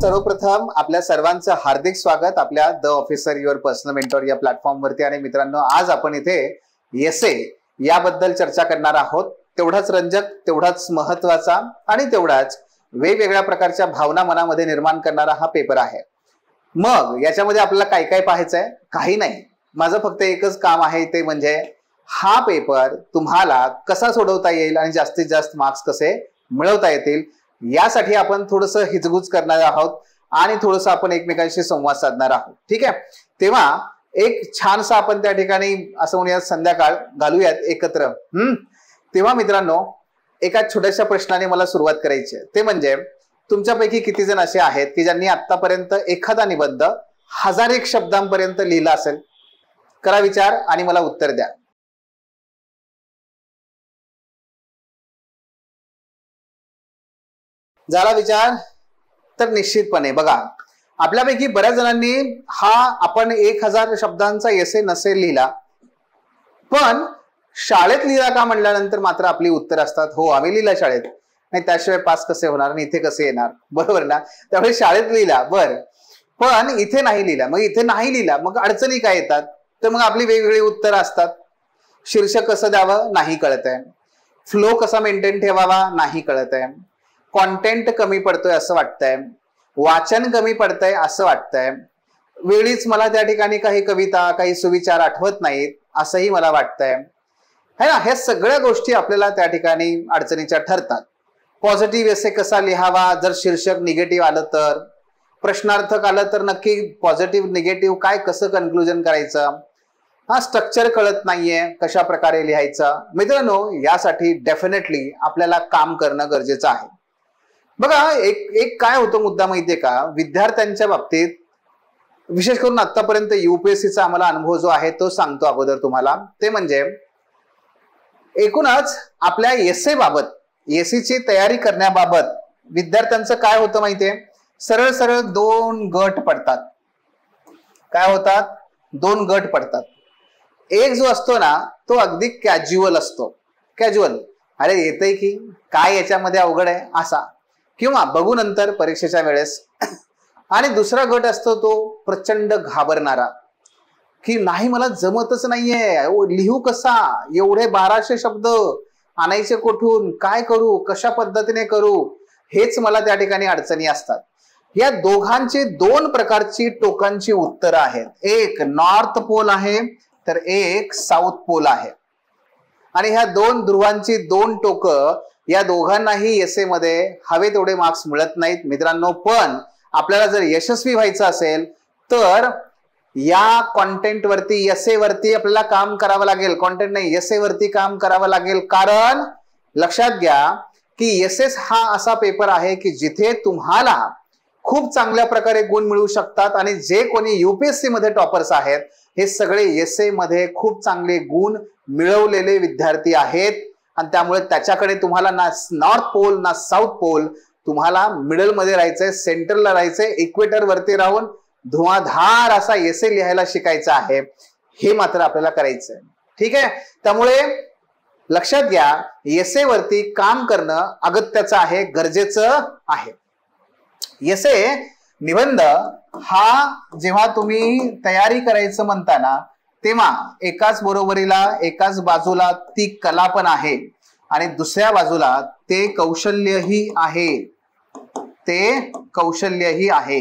सर्वप्रथम आपल्या सर्वांचं हार्दिक स्वागत आपल्या the officer your personal mentor या प्लॅटफॉर्म वरती। आणि मित्रांनो, आज आपण इथे एसे याबद्दल चर्चा करणार आहोत। तेवढाच रंजक, तेवढाच महत्वाचा आणि तेवढाच वेगवेगळ्या प्रकारच्या भावना मनामध्ये निर्माण करणारा हा पेपर आहे। मग याच्यामध्ये आपल्याला काय काय पाहायचंय? काही नाही, माझं फक्त एकच काम आहे, ते म्हणजे हा पेपर तुम्हाला कसा सोडवता येईल आणि जास्तीत जास्त मार्क्स कसे मिळवता येतील यासाठी आपण थोडंसं हिजगुज करणार आहोत आणि थोडंसं आपण एकमेकांशी संवाद साधणार आहोत। ठीक आहे, तेव्हा एक छानसा आपण त्या ठिकाणी असं म्हणूयात संध्याकाळ घालूयात एकत्र। तेव्हा मित्रांनो, एका छोट्याशा प्रश्नाने मला सुरुवात करायची आहे। ते म्हणजे तुमच्यापैकी किती जण असे आहेत की ज्यांनी आतापर्यंत एखादा निबंध 1001 शब्दांपर्यंत लिहिला असेल? करा विचार आणि मला उत्तर द्या। झाला विचार? तर निश्चितपणे बघा, आपल्यापैकी बऱ्याच जणांनी हा आपण 1000 शब्दांचा एसे नसेल लिहिला, पण शाळेत लिहिला का म्हणल्यानंतर मात्र आपली उत्तर असतात, हो आम्ही लिहिला शाळेत, नाही त्याशिवाय पास कसे होणार आणि इथे कसे येणार, बरोबर ना? त्यामुळे शाळेत लिहिला बर, पण इथे नाही लिहिला। मग इथे नाही लिहिला, मग अडचणी काय येतात? तर मग आपली वेगवेगळी उत्तर असतात। शीर्षक कसं द्यावं नाही कळत आहे, फ्लो कसा मेंटेन ठेवावा नाही कळत आहे, कॉन्टेंट कमी पडतोय असं वाटतंय, वाचन कमी पडतंय असं वाटतंय, वेळीच मला त्या ठिकाणी काही कविता काही सुविचार आठवत नाहीत असंही मला वाटतंय, है ना? ह्या सगळ्या गोष्टी आपल्याला त्या ठिकाणी अडचणीच्या ठरतात। पॉझिटिव्ह एसे कसा लिहावा? जर शीर्षक निगेटिव्ह आलं तर, प्रश्नार्थक आलं तर नक्की पॉझिटिव्ह निगेटिव्ह काय कसं कन्क्लुजन करायचं, हा स्ट्रक्चर कळत नाहीये कशा प्रकारे लिहायचं। मित्रांनो, यासाठी डेफिनेटली आपल्याला काम करणं गरजेचं आहे। बघा, एक काय होतं मुद्दा माहितीये का, विद्यार्थ्यांच्या बाबतीत विशेष करून आतापर्यंत यूपीएससीचा आम्हाला अनुभव जो आहे तो सांगतो अगोदर तुम्हाला। ते म्हणजे एकूणच आपल्या एसे बाबत, एसीची तयारी करण्याबाबत विद्यार्थ्यांचं काय होतं माहितीये, सरळ सरळ 2 गट पडतात। काय होतात? 2 गट पडतात। एक जो असतो ना तो अगदी कॅज्युअल असतो, कॅज्युअल, अरे येतंय की काय याच्यामध्ये अवघड आहे असा, किंवा बघू नंतर परीक्षेच्या वेळेस। आणि दुसरा गट असतो तो प्रचंड घाबरणारा, की नाही मला जमतच नाहीये, लिहू कसा, एवढे 1200 शब्द आणायचे कुठून, काय करू, कशा पद्धतीने करू, हेच मला त्या ठिकाणी अडचणी असतात। या दोघांची 2 प्रकारची टोकांची उत्तर आहेत, एक नॉर्थ पोल आहे तर एक साऊथ पोल आहे। आणि ह्या 2 ध्रुवांची 2 टोकं, या दोघांनाही एसे मध्ये हवे तेवढे मार्क्स मिळत नाहीत मित्रांनो। पण आपल्याला जर यशस्वी व्हायचं असेल तर या कॉन्टेंट वरती, एसे वरती आपल्याला काम करावं लागेल, कॉन्टेंट नाही एसे वरती काम करावं लागेल। कारण लक्षात घ्या की एसेस हा असा पेपर आहे की जिथे तुम्हाला खूप चांगल्या प्रकारे गुण मिळू शकतात। आणि जे कोणी यूपीएससी मध्ये टॉपर्स आहेत हे सगळे एसे मध्ये खूप चांगले गुण मिळवलेले विद्यार्थी आहेत। आणि त्यामुळे त्याच्याकडे तुम्हाला ना नॉर्थ पोल ना साऊथ पोल, तुम्हाला मिडल मध्ये राहायचंय, सेंटरला राहायचंय, इक्वेटर वरती राहून धुआधार असा एसे लिहायला शिकायचं आहे, हे मात्र आपल्याला करायचंय। ठीक आहे, त्यामुळे लक्षात घ्या, एसे वरती काम करणं अगत्याचं आहे, गरजेचं आहे। एसे निबंध हा जेव्हा तुम्ही तयारी करायचं म्हणताना तेव्हा एकाच बरोबरीला, एकाच बाजूला ती कला पण आहे आणि दुसऱ्या बाजूला ते कौशल्यही आहे, ते कौशल्यही आहे।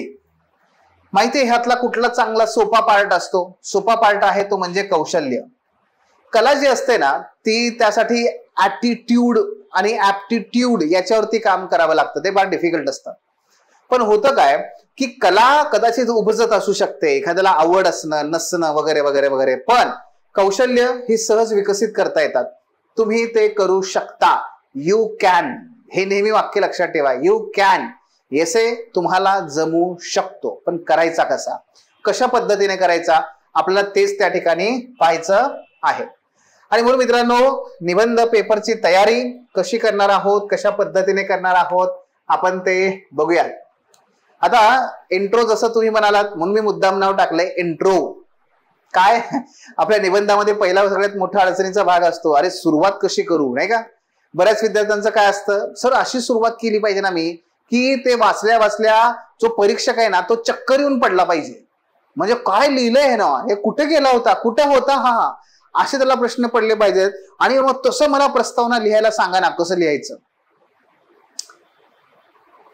माहितीये ह्यातला कुठला चांगला सोपा पार्ट असतो? सोपा पार्ट आहे तो म्हणजे कौशल्य। कला जी असते ना ती, त्यासाठी ऍटिट्यूड आणि ऍप्टिट्यूड याच्यावरती काम करावं लागतं, ते फार डिफिकल्ट असतं। पण होतं काय की कला कदाचित उपजत असू शकते, एखाद्याला आवड असणं नसणं वगैरे वगैरे वगैरे, पण कौशल्य ही सहज विकसित करता येतात, तुम्ही ते करू शकता। यू कॅन, हे नेहमी वाक्य लक्षात ठेवा, यू कॅन। एसे तुम्हाला जमू शकतो, पण करायचा कसा, कशा पद्धतीने करायचा, आपल्याला तेच त्या ठिकाणी पाहायचं आहे। आणि म्हणून मित्रांनो, निबंध पेपरची तयारी कशी करणार आहोत, कशा पद्धतीने करणार आहोत, आपण ते बघूया। आता इंट्रो जसं तुम्ही म्हणालात म्हणून मी मुद्दाम नाव टाकलंय इंट्रो। काय आपल्या निबंधामध्ये पहिला सगळ्यात मोठा अडचणीचा भाग असतो, अरे सुरुवात कशी करू, नाही का? बऱ्याच विद्यार्थ्यांचं काय असतं, सर अशी सुरुवात केली पाहिजे ना मी की ते वाचल्या वाचल्या जो परीक्षक आहे ना तो चक्कर येऊन पडला पाहिजे. म्हणजे काय लिहिलंय ना, हे कुठे गेला होता, कुठे होता हा, असे त्याला प्रश्न पडले पाहिजेत. आणि मग तसं मला प्रस्तावना लिहायला सांगा ना, कसं लिहायचं.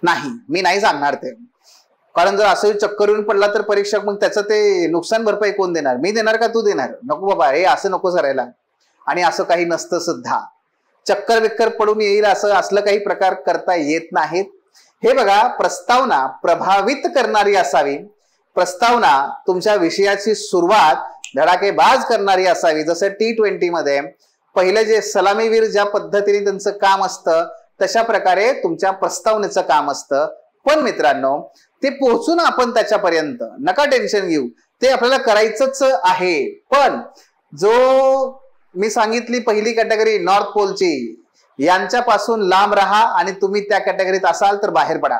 नाही, मी नाही सांगणार ते. कारण जर असं चक्कर येऊन पडला तर परीक्षक मग त्याचं ते नुकसान भरपाई कोण देणार, मी देणार का तू देणार. नको बाबा, हे असं नको करायला. आणि असं काही नसतं सुद्धा. चक्कर बिक्कर पडून येईल असलं काही प्रकार करता येत नाहीत. हे बघा, प्रस्तावना प्रभावित करणारी असावी. प्रस्तावना तुमच्या विषयाची सुरुवात धडाकेबाज करणारी असावी. जसं T20 मध्ये पहिले जे सलामीवीर ज्या पद्धतीने त्यांचं काम असतं तशा प्रकारे तुमच्या प्रस्तावनेचं काम असतं. पण मित्रांनो, ते पोहोचून आपण त्याच्यापर्यंत नका टेन्शन घेऊ, ते आपल्याला करायचंच आहे. पण जो मी सांगितली पहिली कॅटेगरी नॉर्थ पोलची, यांच्यापासून लांब राहा. आणि तुम्ही त्या कॅटेगरीत असाल तर बाहेर पडा.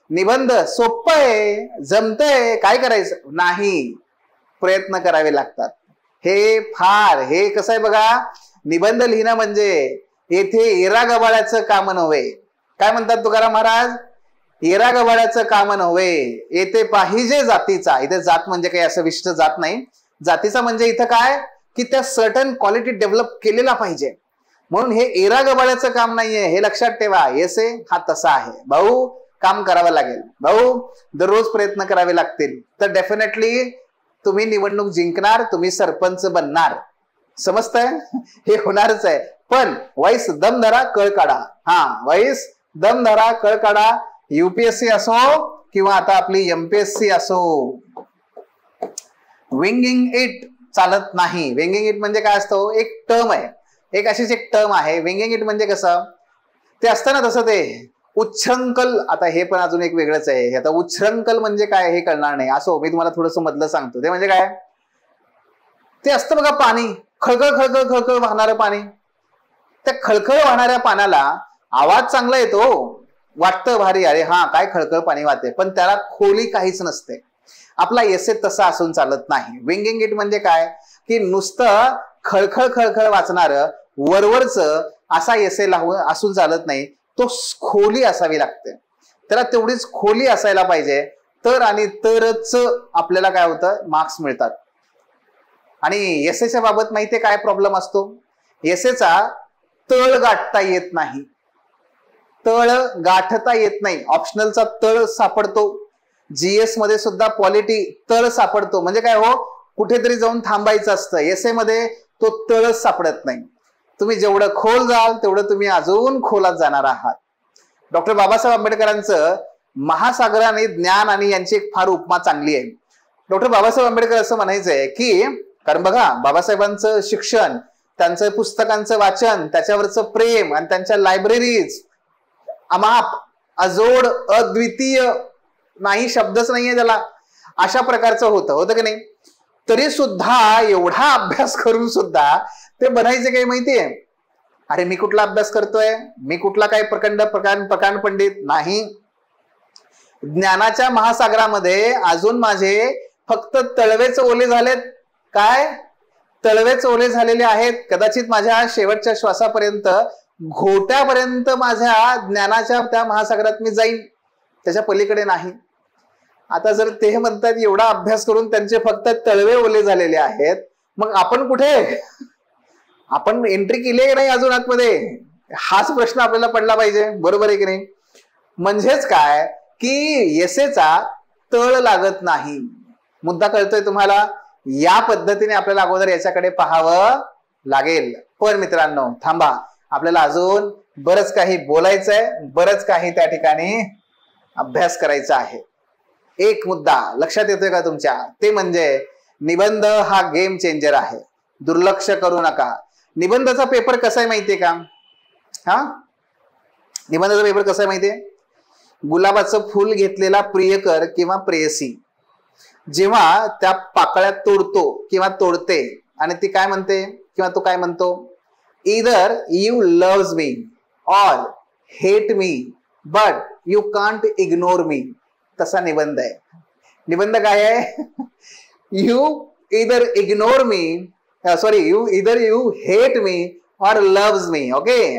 निबंध सोपं आहे, जमतंय, काय करायचं नाही, प्रयत्न करावे लागतात. हे कसं आहे बघा, निबंध लिहिणं म्हणजे येथे येरा गबाळ्याचं काम नव्हे. काय म्हणतात तुकाराम महाराज, येरा गबाळ्याचं काम नव्हे, येथे पाहिजे जातीचा. इथे जात म्हणजे काही असं विशिष्ट जात नाही. जातीचा म्हणजे इथं काय की त्या सर्टन क्वालिटी डेव्हलप केलेला पाहिजे. म्हणून हे येरा गबाळ्याचं काम नाहीये, हे लक्षात ठेवा. येसे हा तसा आहे. भाऊ, काम करावं लागेल भाऊ, दररोज प्रयत्न करावे लागतील. तर डेफिनेटली तुम्ही निवडणूक जिंकणार, तुम्ही सरपंच बनणार. समजतंय, हे होणारच आहे. पण वाईस दम धरा, कळ काढा. वाईस दम धरा, कळ काढा. UPSC असो किंवा आता आपली MPSC असो, विंगिंग इट चालत नाही. विंगिंग इट म्हणजे काय असतं, एक टर्म आहे, एक अशीच एक टर्म आहे. विंगिंग इट म्हणजे कसं ते असतं ना, तसं ते उच्छृंखल. आता हे पण अजून एक वेगळंच आहे. आता उच्छृंखल म्हणजे काय हे कळणार नाही. असो, मी तुम्हाला थोडंसं मधलं सांगतो. ते म्हणजे काय, ते असतं बघा पाणी, खळखळ खळखळ खळखळ वाहणारं पाणी. त्या खळखळ वाहणाऱ्या पाण्याला आवाज चांगला येतो, वाटतं भारी, अरे हा काय खळखळ पाणी वाहते, पण त्याला खोली काहीच नसते. आपला एसे तसा असून चालत नाही. विंगिंग इट म्हणजे काय की नुसतं खळखळ खळखळ वाचणारं वरवरचं असा एसे असून चालत नाही. तो खोली असावी लागते, त्याला तेवढीच खोली असायला पाहिजे. तर आणि तरच आपल्याला काय होतं, मार्क्स मिळतात. आणि एसेच्या बाबत माहितीये काय प्रॉब्लेम असतो, एसेचा तळ गाठता येत नाही. तळ गाठता येत नाही. ऑप्शनलचा तळ सापडतो, GS मध्ये सुद्धा पॉलिटी तळ सापडतो. म्हणजे काय हो, कुठेतरी जाऊन थांबायचं असतं. एसे मध्ये तो तळच सापडत नाही. तुम्ही जेवढं खोल जाल तेवढं तुम्ही अजून खोलात जाणार आहात. डॉक्टर बाबासाहेब आंबेडकरांचं महासागराने ज्ञान आणि यांची एक फार उपमा चांगली आहे. डॉक्टर बाबासाहेब आंबेडकर असं म्हणायचंय की, कारण बघा बाबासाहेबांचं शिक्षण, त्यांचं पुस्तकांचं वाचन, त्याच्यावरचं प्रेम आणि त्यांच्या लायब्ररीज अमाप, अजोड, अद्वितीय, नाही शब्दच नाहीये त्याला, अशा प्रकारचं होतं की नाही. तरी सुद्धा एवढा अभ्यास करून सुद्धा ते बनायचे काही माहितीये, अरे मी कुठला अभ्यास करतोय, मी कुठला काही प्रकांड पंडित नाही. ज्ञानाच्या महासागरामध्ये अजून माझे फक्त तळवेच ओले झालेत. काय तळवेच ओले झालेले आहेत. कदाचित माझ्या शेवटच्या श्वासापर्यंत, घोट्यापर्यंत माझ्या ज्ञानाच्या त्या महासागरात मी जाईन, त्याच्या पलीकडे नाही. आता जर ते म्हणतात एवढा अभ्यास करून त्यांचे फक्त तळवे ओले झालेले आहेत, मग आपण कुठे, आपण एंट्री केली नाही अजून आतमध्ये, हाच प्रश्न आपल्याला पडला पाहिजे. बरोबर आहे की नाही. म्हणजेच काय की एसेचा तळ लागत नाही. मुद्दा कळतोय तुम्हाला. या पद्धतीने आपल्याला अगोदर याच्याकडे पाहावं लागेल. पण मित्रांनो थांबा, आपल्याला अजून बरंच काही बोलायचंय, बरंच काही त्या ठिकाणी अभ्यास करायचा आहे. एक मुद्दा लक्षात येतोय का तुमच्या, ते म्हणजे निबंध हा गेम चेंजर आहे. दुर्लक्ष करू नका. निबंधाचा पेपर कसा आहे माहितीये का, निबंधाचा पेपर कसा आहे माहितीये, गुलाबाचं फुल घेतलेला प्रियकर किंवा प्रेयसी जेव्हा त्या पाकळ्या तोडतो किंवा तोडते आणि ती काय म्हणते किंवा तो काय म्हणतो, either you loves me or hate me but you can't ignore me. तसा निबंध आहे. निबंध काय आहे, you either ignore me, sorry you either you hate me or loves me. Okay,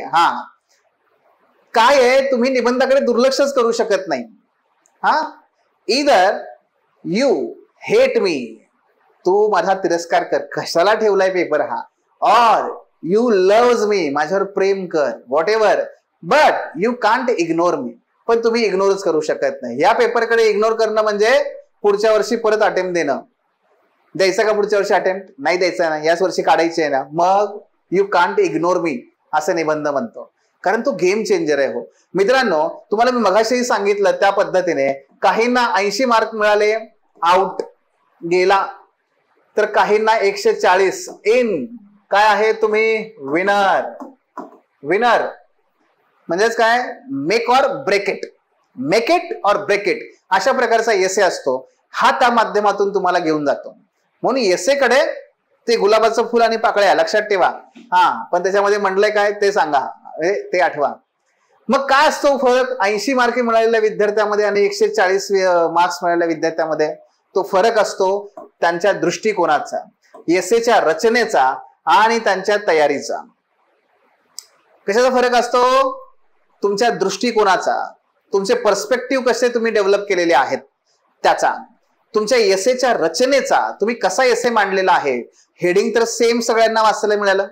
काय आहे, तुम्ही निबंधाकडे दुर्लक्षच करू शकत नाही. इदर यू हेट मी, तू माझा तिरस्कार कर, कशाला ठेवलाय पेपर हा, और यू लव्स मी, माझ्यावर प्रेम कर, what ever, but you can't ignore मी, पण तुम्ही इग्नोरच करू शकत नाही. या पेपरकडे इग्नोर करणं म्हणजे पुढच्या वर्षी परत अटेम्प्ट देणं. द्यायचा का पुढच्या वर्षी अटेम्प्ट? नाही द्यायचा ना, याच वर्षी काढायची आहे ना, मग यू कांट इग्नोर मी असं निबंध म्हणतो, कारण तो गेम चेंजर आहे. हो मित्रांनो, तुम्हाला मी मगाशीही सांगितलं त्या पद्धतीने काहींना 80 मार्क मिळाले, आउट गेला, तर काहींना 140 इन, काय आहे तुम्ही विनर. विनर म्हणजेच काय, मेक और ब्रेक इट, मेक इट और ब्रेक इट अशा प्रकारचा एसे असतो. हा त्या माध्यमातून तुम्हाला घेऊन जातो. म्हणून एसेकडे ते गुलाबाचं फुल आणि पाकळ्या लक्षात ठेवा. पण त्याच्यामध्ये म्हणलंय काय ते सांगा, ते आठवा. मग काय असतो फरक 80 मार्क मिळालेल्या विद्यार्थ्यामध्ये आणि 140 मार्क्स मिळालेल्या विद्यार्थ्यामध्ये? तो फरक असतो त्यांच्या दृष्टिकोनाचा, एसेच्या रचनेचा आणि त्यांच्या तयारीचा. कशाचा फरक असतो? तुमच्या दृष्टिकोनाचा, तुमचे पर्स्पेक्टिव्ह कसे तुम्ही डेव्हलप केलेले आहेत त्याचा, तुमच्या एसेच्या रचनेचा, तुम्ही कसा एसे मांडलेला आहे. हेडिंग तर सेम सगळ्यांना वाचायला मिळालं,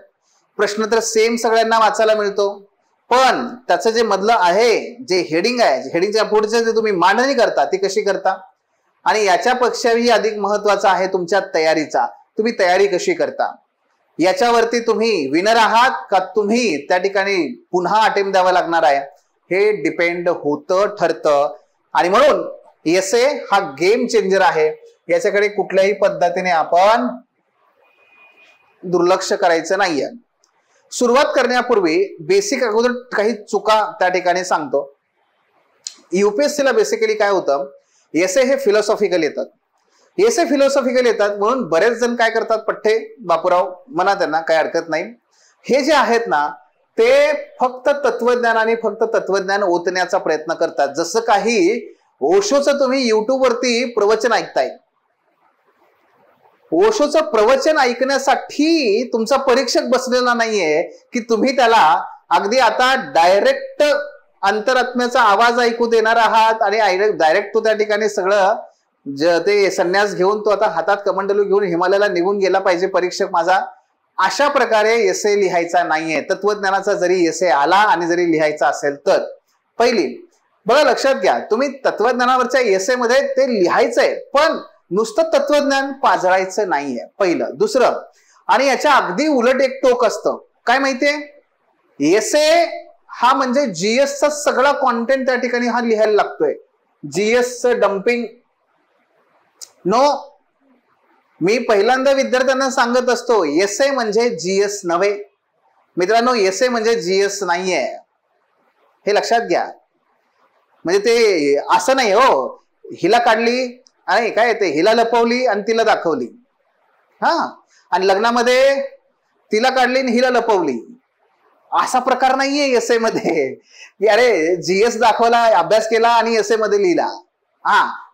प्रश्न तर सेम सगळ्यांना वाचायला मिळतो, पण त्याचं जे मधलं आहे, जे हेडिंग आहे, हेडिंगच्या पुढचे जे तुम्ही मांडणी करता ती कशी करता, आणि याच्यापेक्षाही अधिक महत्वाचा आहे तुमच्या तयारीचा, तुम्ही तयारी कशी करता. याच्यावरती तुम्ही विनर आहात का तुम्ही त्या ठिकाणी पुन्हा अटेम्प्ट द्यावा लागणार आहे, हे डिपेंड होतं, ठरतं. आणि म्हणून एसे हा गेम चेंजर आहे. याच्याकडे कुठल्याही पद्धतीने आपण दुर्लक्ष करायचं नाहीये. सुरुवात करण्यापूर्वी बेसिक अगोदर काही चुका त्या ठिकाणी सांगतो. युपीएससीला बेसिकली काय होतं, एसे हे फिलॉसॉफिकल येतात. एसे फिलॉसॉफिकल येतात म्हणून बरेच जण काय करतात, पठ्ठे बापूराव म्हणा, त्यांना काही हरकत नाही. हे जे आहेत ना ते फक्त तत्वज्ञान आणि फक्त तत्वज्ञान ओतण्याचा प्रयत्न करतात. जसं काही ओशोचं तुम्ही युट्यूब वरती प्रवचन ऐकताय, ओशोचं प्रवचन ऐकण्यासाठी तुमचा परीक्षक बसलेला नाहीये की तुम्ही त्याला अगदी आता डायरेक्ट अंतरात्म्याचा आवाज ऐकू देणार आहात आणि डायरेक्ट तो त्या ठिकाणी सगळं ते संन्यास घेऊन तो आता हातात कमंडलू घेऊन हिमालयाला निघून गेला पाहिजे परीक्षक माझा, अशा प्रकारे एसे लिहायचा नाहीये. तत्वज्ञानाचा जरी एसे आला आणि जरी लिहायचा असेल तर पहिली बघा, लक्षात घ्या, तुम्ही तत्वज्ञानावरच्या एसे मध्ये ते लिहायचंय, पण नुसतं तत्वज्ञान पाजळायचं नाहीये, पहिलं. दुसरं, आणि याच्या अगदी उलट एक टोक असतं, काय माहितीये, एसे हा म्हणजे जीएसचा सगळा कॉन्टेंट त्या ठिकाणी हा लिहायला लागतोय. जीएसचं डम्पिंग नो. मी पहिल्यांदा विद्यार्थ्यांना सांगत असतो, एसे म्हणजे जीएस नव्हे मित्रांनो, एसे म्हणजे जीएस नाहीये, हे लक्षात घ्या. म्हणजे ते असं नाही हो, हिला काढली आणि काय ते हिला लपवली आणि तिला दाखवली, आणि लग्नामध्ये तिला काढली आणि हिला लपवली, असा प्रकार नाहीये एसे मध्ये की अरे जीएस दाखवला, अभ्यास केला आणि एसे मध्ये लिहिला,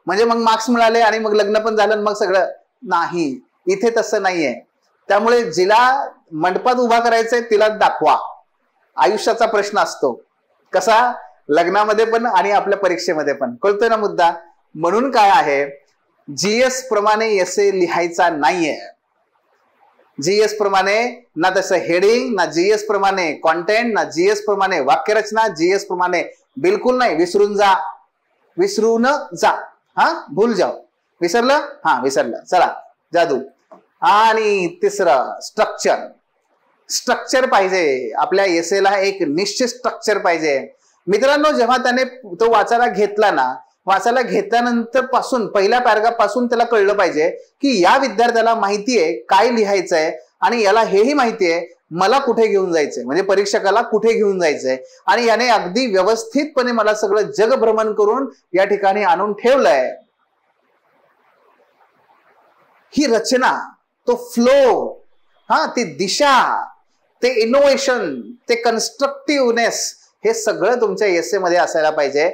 म्हणजे मग मार्क्स मिळाले आणि मग लग्न पण झालं मग सगळं नाही. इथे तसं नाहीये. त्यामुळे जिला मंडपात उभा करायचंय तिला दाखवा. आयुष्याचा प्रश्न असतो कसा, लग्नामध्ये पण आणि आपल्या परीक्षेमध्ये पण. कळतोय ना मुद्दा? म्हणून काय आहे, जीएस प्रमाणे एसे लिहायचा नाहीये. जीएस प्रमाणे ना तसं हेडिंग, ना जीएस प्रमाणे कॉन्टेंट, ना जीएस प्रमाणे वाक्यरचना, जीएस प्रमाणे बिलकुल नाही. विसरून जा, विसरून जा, भूल जाओ. विसरलं? विसरलं, चला जादू. आणि तिसरं स्ट्रक्चर. स्ट्रक्चर पाहिजे आपल्या एसेला, एक निश्चित स्ट्रक्चर पाहिजे. मित्रांनो, जेव्हा त्याने तो वाचायला घेतला ना, वाचायला घेतल्यानंतर पासून पहिल्या पॅराग्राफ पासून त्याला कळलं पाहिजे की या विद्यार्थ्याला माहितीये काय लिहायचंय आणि याला हेही माहितीये मला कुठे घेऊन जायचंय, म्हणजे परीक्षकाला कुठे घेऊन जायचंय, आणि याने अगदी व्यवस्थितपणे मला सगळं जग भ्रमण करून या ठिकाणी आणून ठेवलंय. ही रचना, तो फ्लो, ती दिशा, ते इनोव्हेशन, ते कन्स्ट्रक्टिव्हनेस, हे सगळं तुमच्या एसे मध्ये असायला पाहिजे.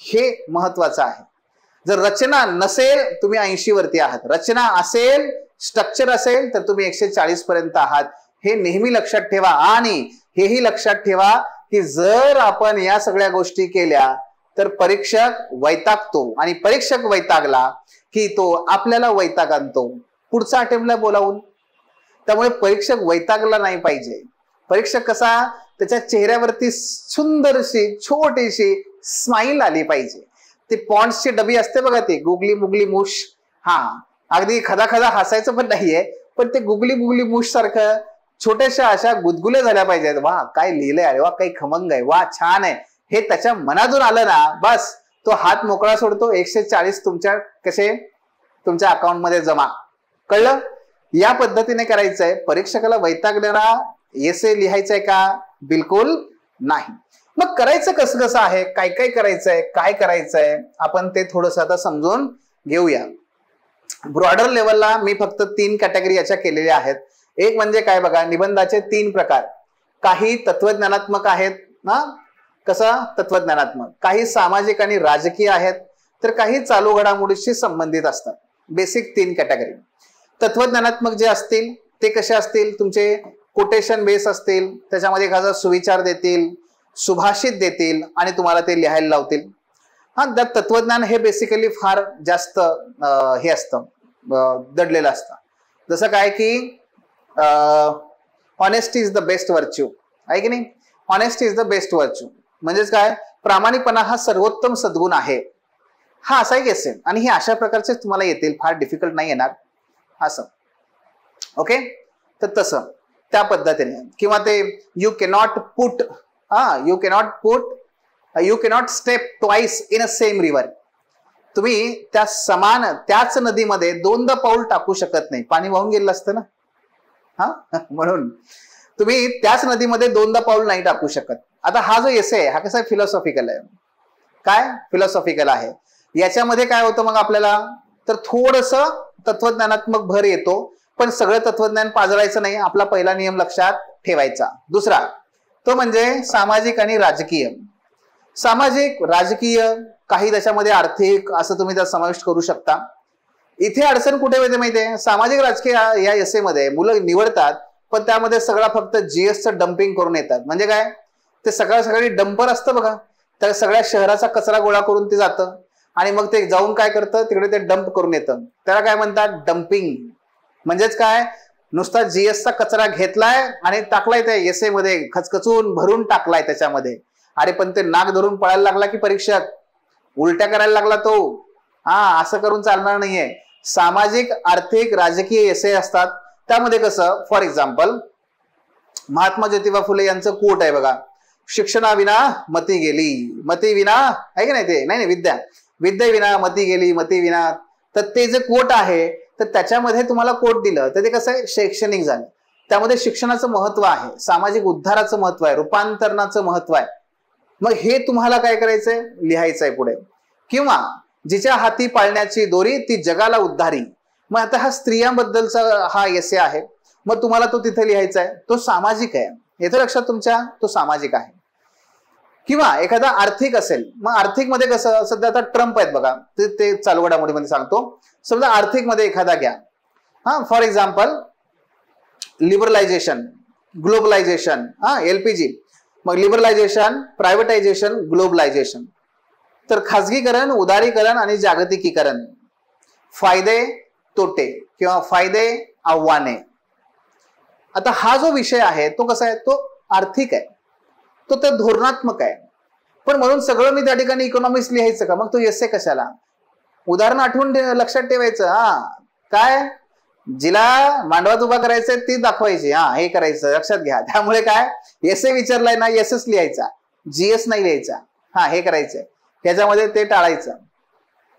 हे महत्वाचं आहे. जर रचना नसेल तुम्ही 80 वरती आहात, रचना असेल, स्ट्रक्चर असेल तर तुम्ही 140 पर्यंत आहात. हे नेहमी लक्षात ठेवा. आणि हेही लक्षात ठेवा की जर आपण या सगळ्या गोष्टी केल्या तर परीक्षक वैतागतो आणि परीक्षक वैतागला की तो आपल्याला वैताग आणतो पुढचा अटेम्प्टला बोलावून. त्यामुळे परीक्षक वैतागला नाही पाहिजे. परीक्षक कसा त्याच्या चेहऱ्यावरती सुंदरशी छोटीशी स्माईल आली पाहिजे. ते पॉन्ड्सची डबी असते बघा, ती गुगली मुगली मुश, हा अगदी खदा खदा हसायचं पण नाहीये, पण ते गुगली मुगली मुश सारखं छोट्याशा अशा गुदगुल्या झाल्या पाहिजेत. वा काय लिहिलंय, अरे वा काही खमंग आहे, वा छान आहे, हे त्याच्या मनातून आलं ना बस तो हात मोकळा सोडतो. 140 तुमच्या अकाउंटमध्ये जमा. कळलं? या पद्धतीने करायचंय. परीक्षकाला वैतागणारा एसे लिहायचंय का? बिलकुल नाही. मग करायचं कसं कसं आहे, काय काय करायचंय, काय करायचंय, आपण ते थोडस आता समजून घेऊया. ब्रॉडर लेवलला मी फक्त 3 कॅटेगरी याच्या केलेल्या आहेत. एक म्हणजे काय बघा, निबंधाचे 3 प्रकार. काही तत्वज्ञानात्मक आहेत ना, कसं तत्वज्ञानात्मक, काही सामाजिक आणि राजकीय आहेत, तर काही चालू घडामोडीशी संबंधित असतात. Basic 3 category. तत्वज्ञानात्मक जे असतील ते कसे असतील, तुमचे कोटेशन बेस असतील, त्याच्यामध्ये एखादा सुविचार देतील, सुभाषित देतील आणि तुम्हाला ते लिहायला लावतील. हा, त्यात तत्वज्ञान हे बेसिकली फार जास्त हे असतं, दडलेलं असतं. जसं काय की honesty is the best virtue, आहे की नाही? Honesty is the best virtue म्हणजेच काय, प्रामाणिकपणा हा सर्वोत्तम सद्गुण आहे. हा असा एक असेल आणि हे अशा प्रकारचे तुम्हाला येतील, फार डिफिकल्ट नाही येणार असं. ओके, तर तसं त्या पद्धतीने. किंवा ते you cannot step twice in a same river. तुम्ही त्याच नदीमध्ये 2दा पाऊल टाकू शकत नाही, पाणी वाहून गेलं असतं ना. हा, म्हणून तुम्ही त्याच नदीमध्ये 2दा पाऊल नाही टाकू शकत. आता हा जो एसे आहे हा कसा फिलॉसॉफिकल आहे. काय फिलॉसॉफिकल आहे. याच्यामध्ये काय होतं मग आपल्याला, तर थोडस तत्वज्ञानात्मक भर येतो, पण सगळं तत्वज्ञान पाजळायचं नाही. आपला पहिला नियम लक्षात ठेवायचा. दुसरा तो म्हणजे सामाजिक आणि राजकीय. सामाजिक राजकीय, काही त्याच्यामध्ये आर्थिक, असं तुम्ही त्यात समाविष्ट करू शकता. इथे अडचण कुठे येते माहितीये, सामाजिक राजकीय या एसे मध्ये मुलं निवडतात, पण त्यामध्ये सगळा फक्त जीएसचं डम्पिंग करून येतात. म्हणजे काय, ते सकाळी डंपर असतं बघा, त्या सगळ्या शहराचा कचरा गोळा करून ते जातं आणि मग ते जाऊन काय करतं, तिकडे ते डंप करून येतं. त्याला काय म्हणतात, डम्पिंग. म्हणजेच काय, नुसता जीएसचा कचरा घेतलाय आणि टाकलाय त्या एसे मध्ये, खचखचून भरून टाकलाय त्याच्यामध्ये. अरे पण ते नाक धरून पळायला लागला की परीक्षक, उलट्या करायला लागला तो. हा, असं करून चालणार नाहीये. सामाजिक, आर्थिक, राजकीय एसे असतात. त्यामध्ये कसं, फॉर एक्झाम्पल महात्मा ज्योतिबा फुले यांचं कोट आहे बघा, शिक्षणाविना मती गेली, मती विना, आहे की नाही, ते नाही विद्येविना मती गेली, मती विना. तर ते जे कोट आहे, तर त्याच्यामध्ये तुम्हाला कोट दिलं तर ते कसं आहे, शैक्षणिक झालं. त्यामध्ये शिक्षणाचं महत्व आहे, सामाजिक उद्धाराचं महत्व आहे, रूपांतरणाचं महत्व आहे. मग हे तुम्हाला काय करायचंय, लिहायचंय पुढे. किंवा जिच्या हाती पाळण्याची दोरी ती जगाला उद्धारी. मग आता हा स्त्रियांबद्दलचा हा एसे आहे, मग तुम्हाला तो तिथे लिहायचा आहे, तो सामाजिक आहे. येतं लक्षात तुमच्या, तो सामाजिक आहे. किंवा एखादा आर्थिक असेल, मग आर्थिक मध्ये कसं, सध्या आता ट्रम्प आहेत बघा, ते चालू घडामोडीमध्ये सांगतो. समजा आर्थिक मध्ये एखादा घ्या, हा, फॉर एक्झाम्पल लिबरलायझेशन, ग्लोबलायझेशन, हा, एलपीजी. मग लिबरलायझेशन, प्रायव्हेटायझेशन, ग्लोबलायझेशन. तर खाजगीकरण, उदारीकरण आणि जागतिकीकरण. फायदे तोटे किंवा फायदे आव्हाने. आता हा जो विषय आहे तो कसा आहे, तो आर्थिक आहे, तो तर धोरणात्मक आहे. पण म्हणून सगळं मी त्या ठिकाणी इकॉनॉमिक्स लिहायचं का, मग तो एसे कशाला. उदाहरण आठवून लक्षात ठेवायचं. हा, काय जिला मांडवात उभा करायचंय ती दाखवायची, हा हे करायचं, लक्षात घ्या. त्यामुळे काय, एसे विचारलाय ना, एसच लिहायचा, जीएस नाही लिहायचा. हा, हे करायचंय, ह्याच्यामध्ये ते टाळायचं.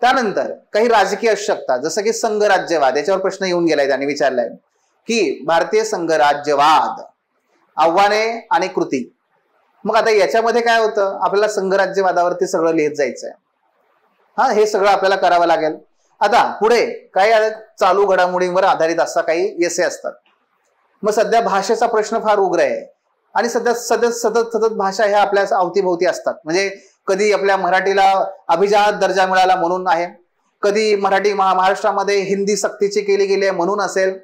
त्यानंतर काही राजकीय असू शकतात, जसं की संघराज्यवाद. याच्यावर प्रश्न येऊन गेलाय, त्यांनी विचारलाय की भारतीय संघराज्यवाद, आव्हाने आणि कृती. मग आता याच्यामध्ये काय होतं, आपल्याला संघराज्यवादावरती सगळं लिहित जायचंय. हा, हे सगळं आपल्याला करावं लागेल. आता पुढे काही चालू घडामोडींवर आधारित असा काही एसे असतात. मग सध्या भाषेचा प्रश्न फार उग्र आहे आणि सतत भाषा ह्या आपल्या अवतीभोवती असतात. म्हणजे कधी आपल्या मराठीला अभिजात दर्जा मिळाला म्हणून आहे, कधी मराठी महाराष्ट्रामध्ये हिंदी सक्तीची केली गेली आहे म्हणून असेल,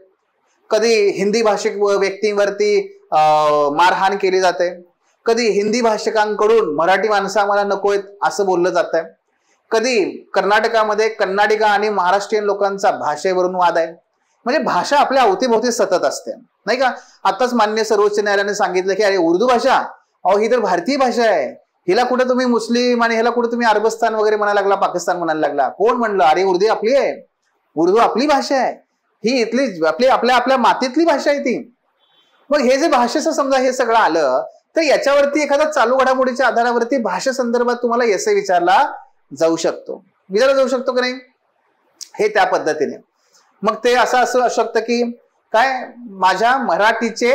कधी हिंदी भाषिक व्यक्तींवरती मारहाण केली जाते, कधी हिंदी भाषिकांकडून मराठी माणसं आम्हाला नको आहेत असं बोललं जात आहे. कधी कर्नाटकामध्ये कन्नाडिका आणि महाराष्ट्रीयन लोकांचा भाषेवरून वाद आहे. म्हणजे भाषा आपल्या अवतीभोवती सतत असते, नाही का. आताच मान्य सर्वोच्च न्यायालयाने सांगितलं की अरे उर्दू भाषा, अहो ही तर भारतीय भाषा आहे, हिला कुठे तुम्ही मुस्लिम आणि ह्याला कुठे तुम्ही अरबस्तान वगैरे म्हणायला लागला, पाकिस्तान म्हणायला लागला. कोण म्हणलं? अरे उर्दू आपली आहे, उर्दू आपली भाषा आहे, ही इथली आपल्या आपल्या मातीतली भाषा आहे ती. मग हे जे भाषेचं समजा हे सगळं आलं तर याच्यावरती एखादा चालू घडामोडीच्या आधारावरती भाषे संदर्भात तुम्हाला एसे विचारला जाऊ शकतो, जाऊ शकतो की नाही, हे त्या पद्धतीने. मग ते असं असू शकतं की काय, माझ्या मराठीचे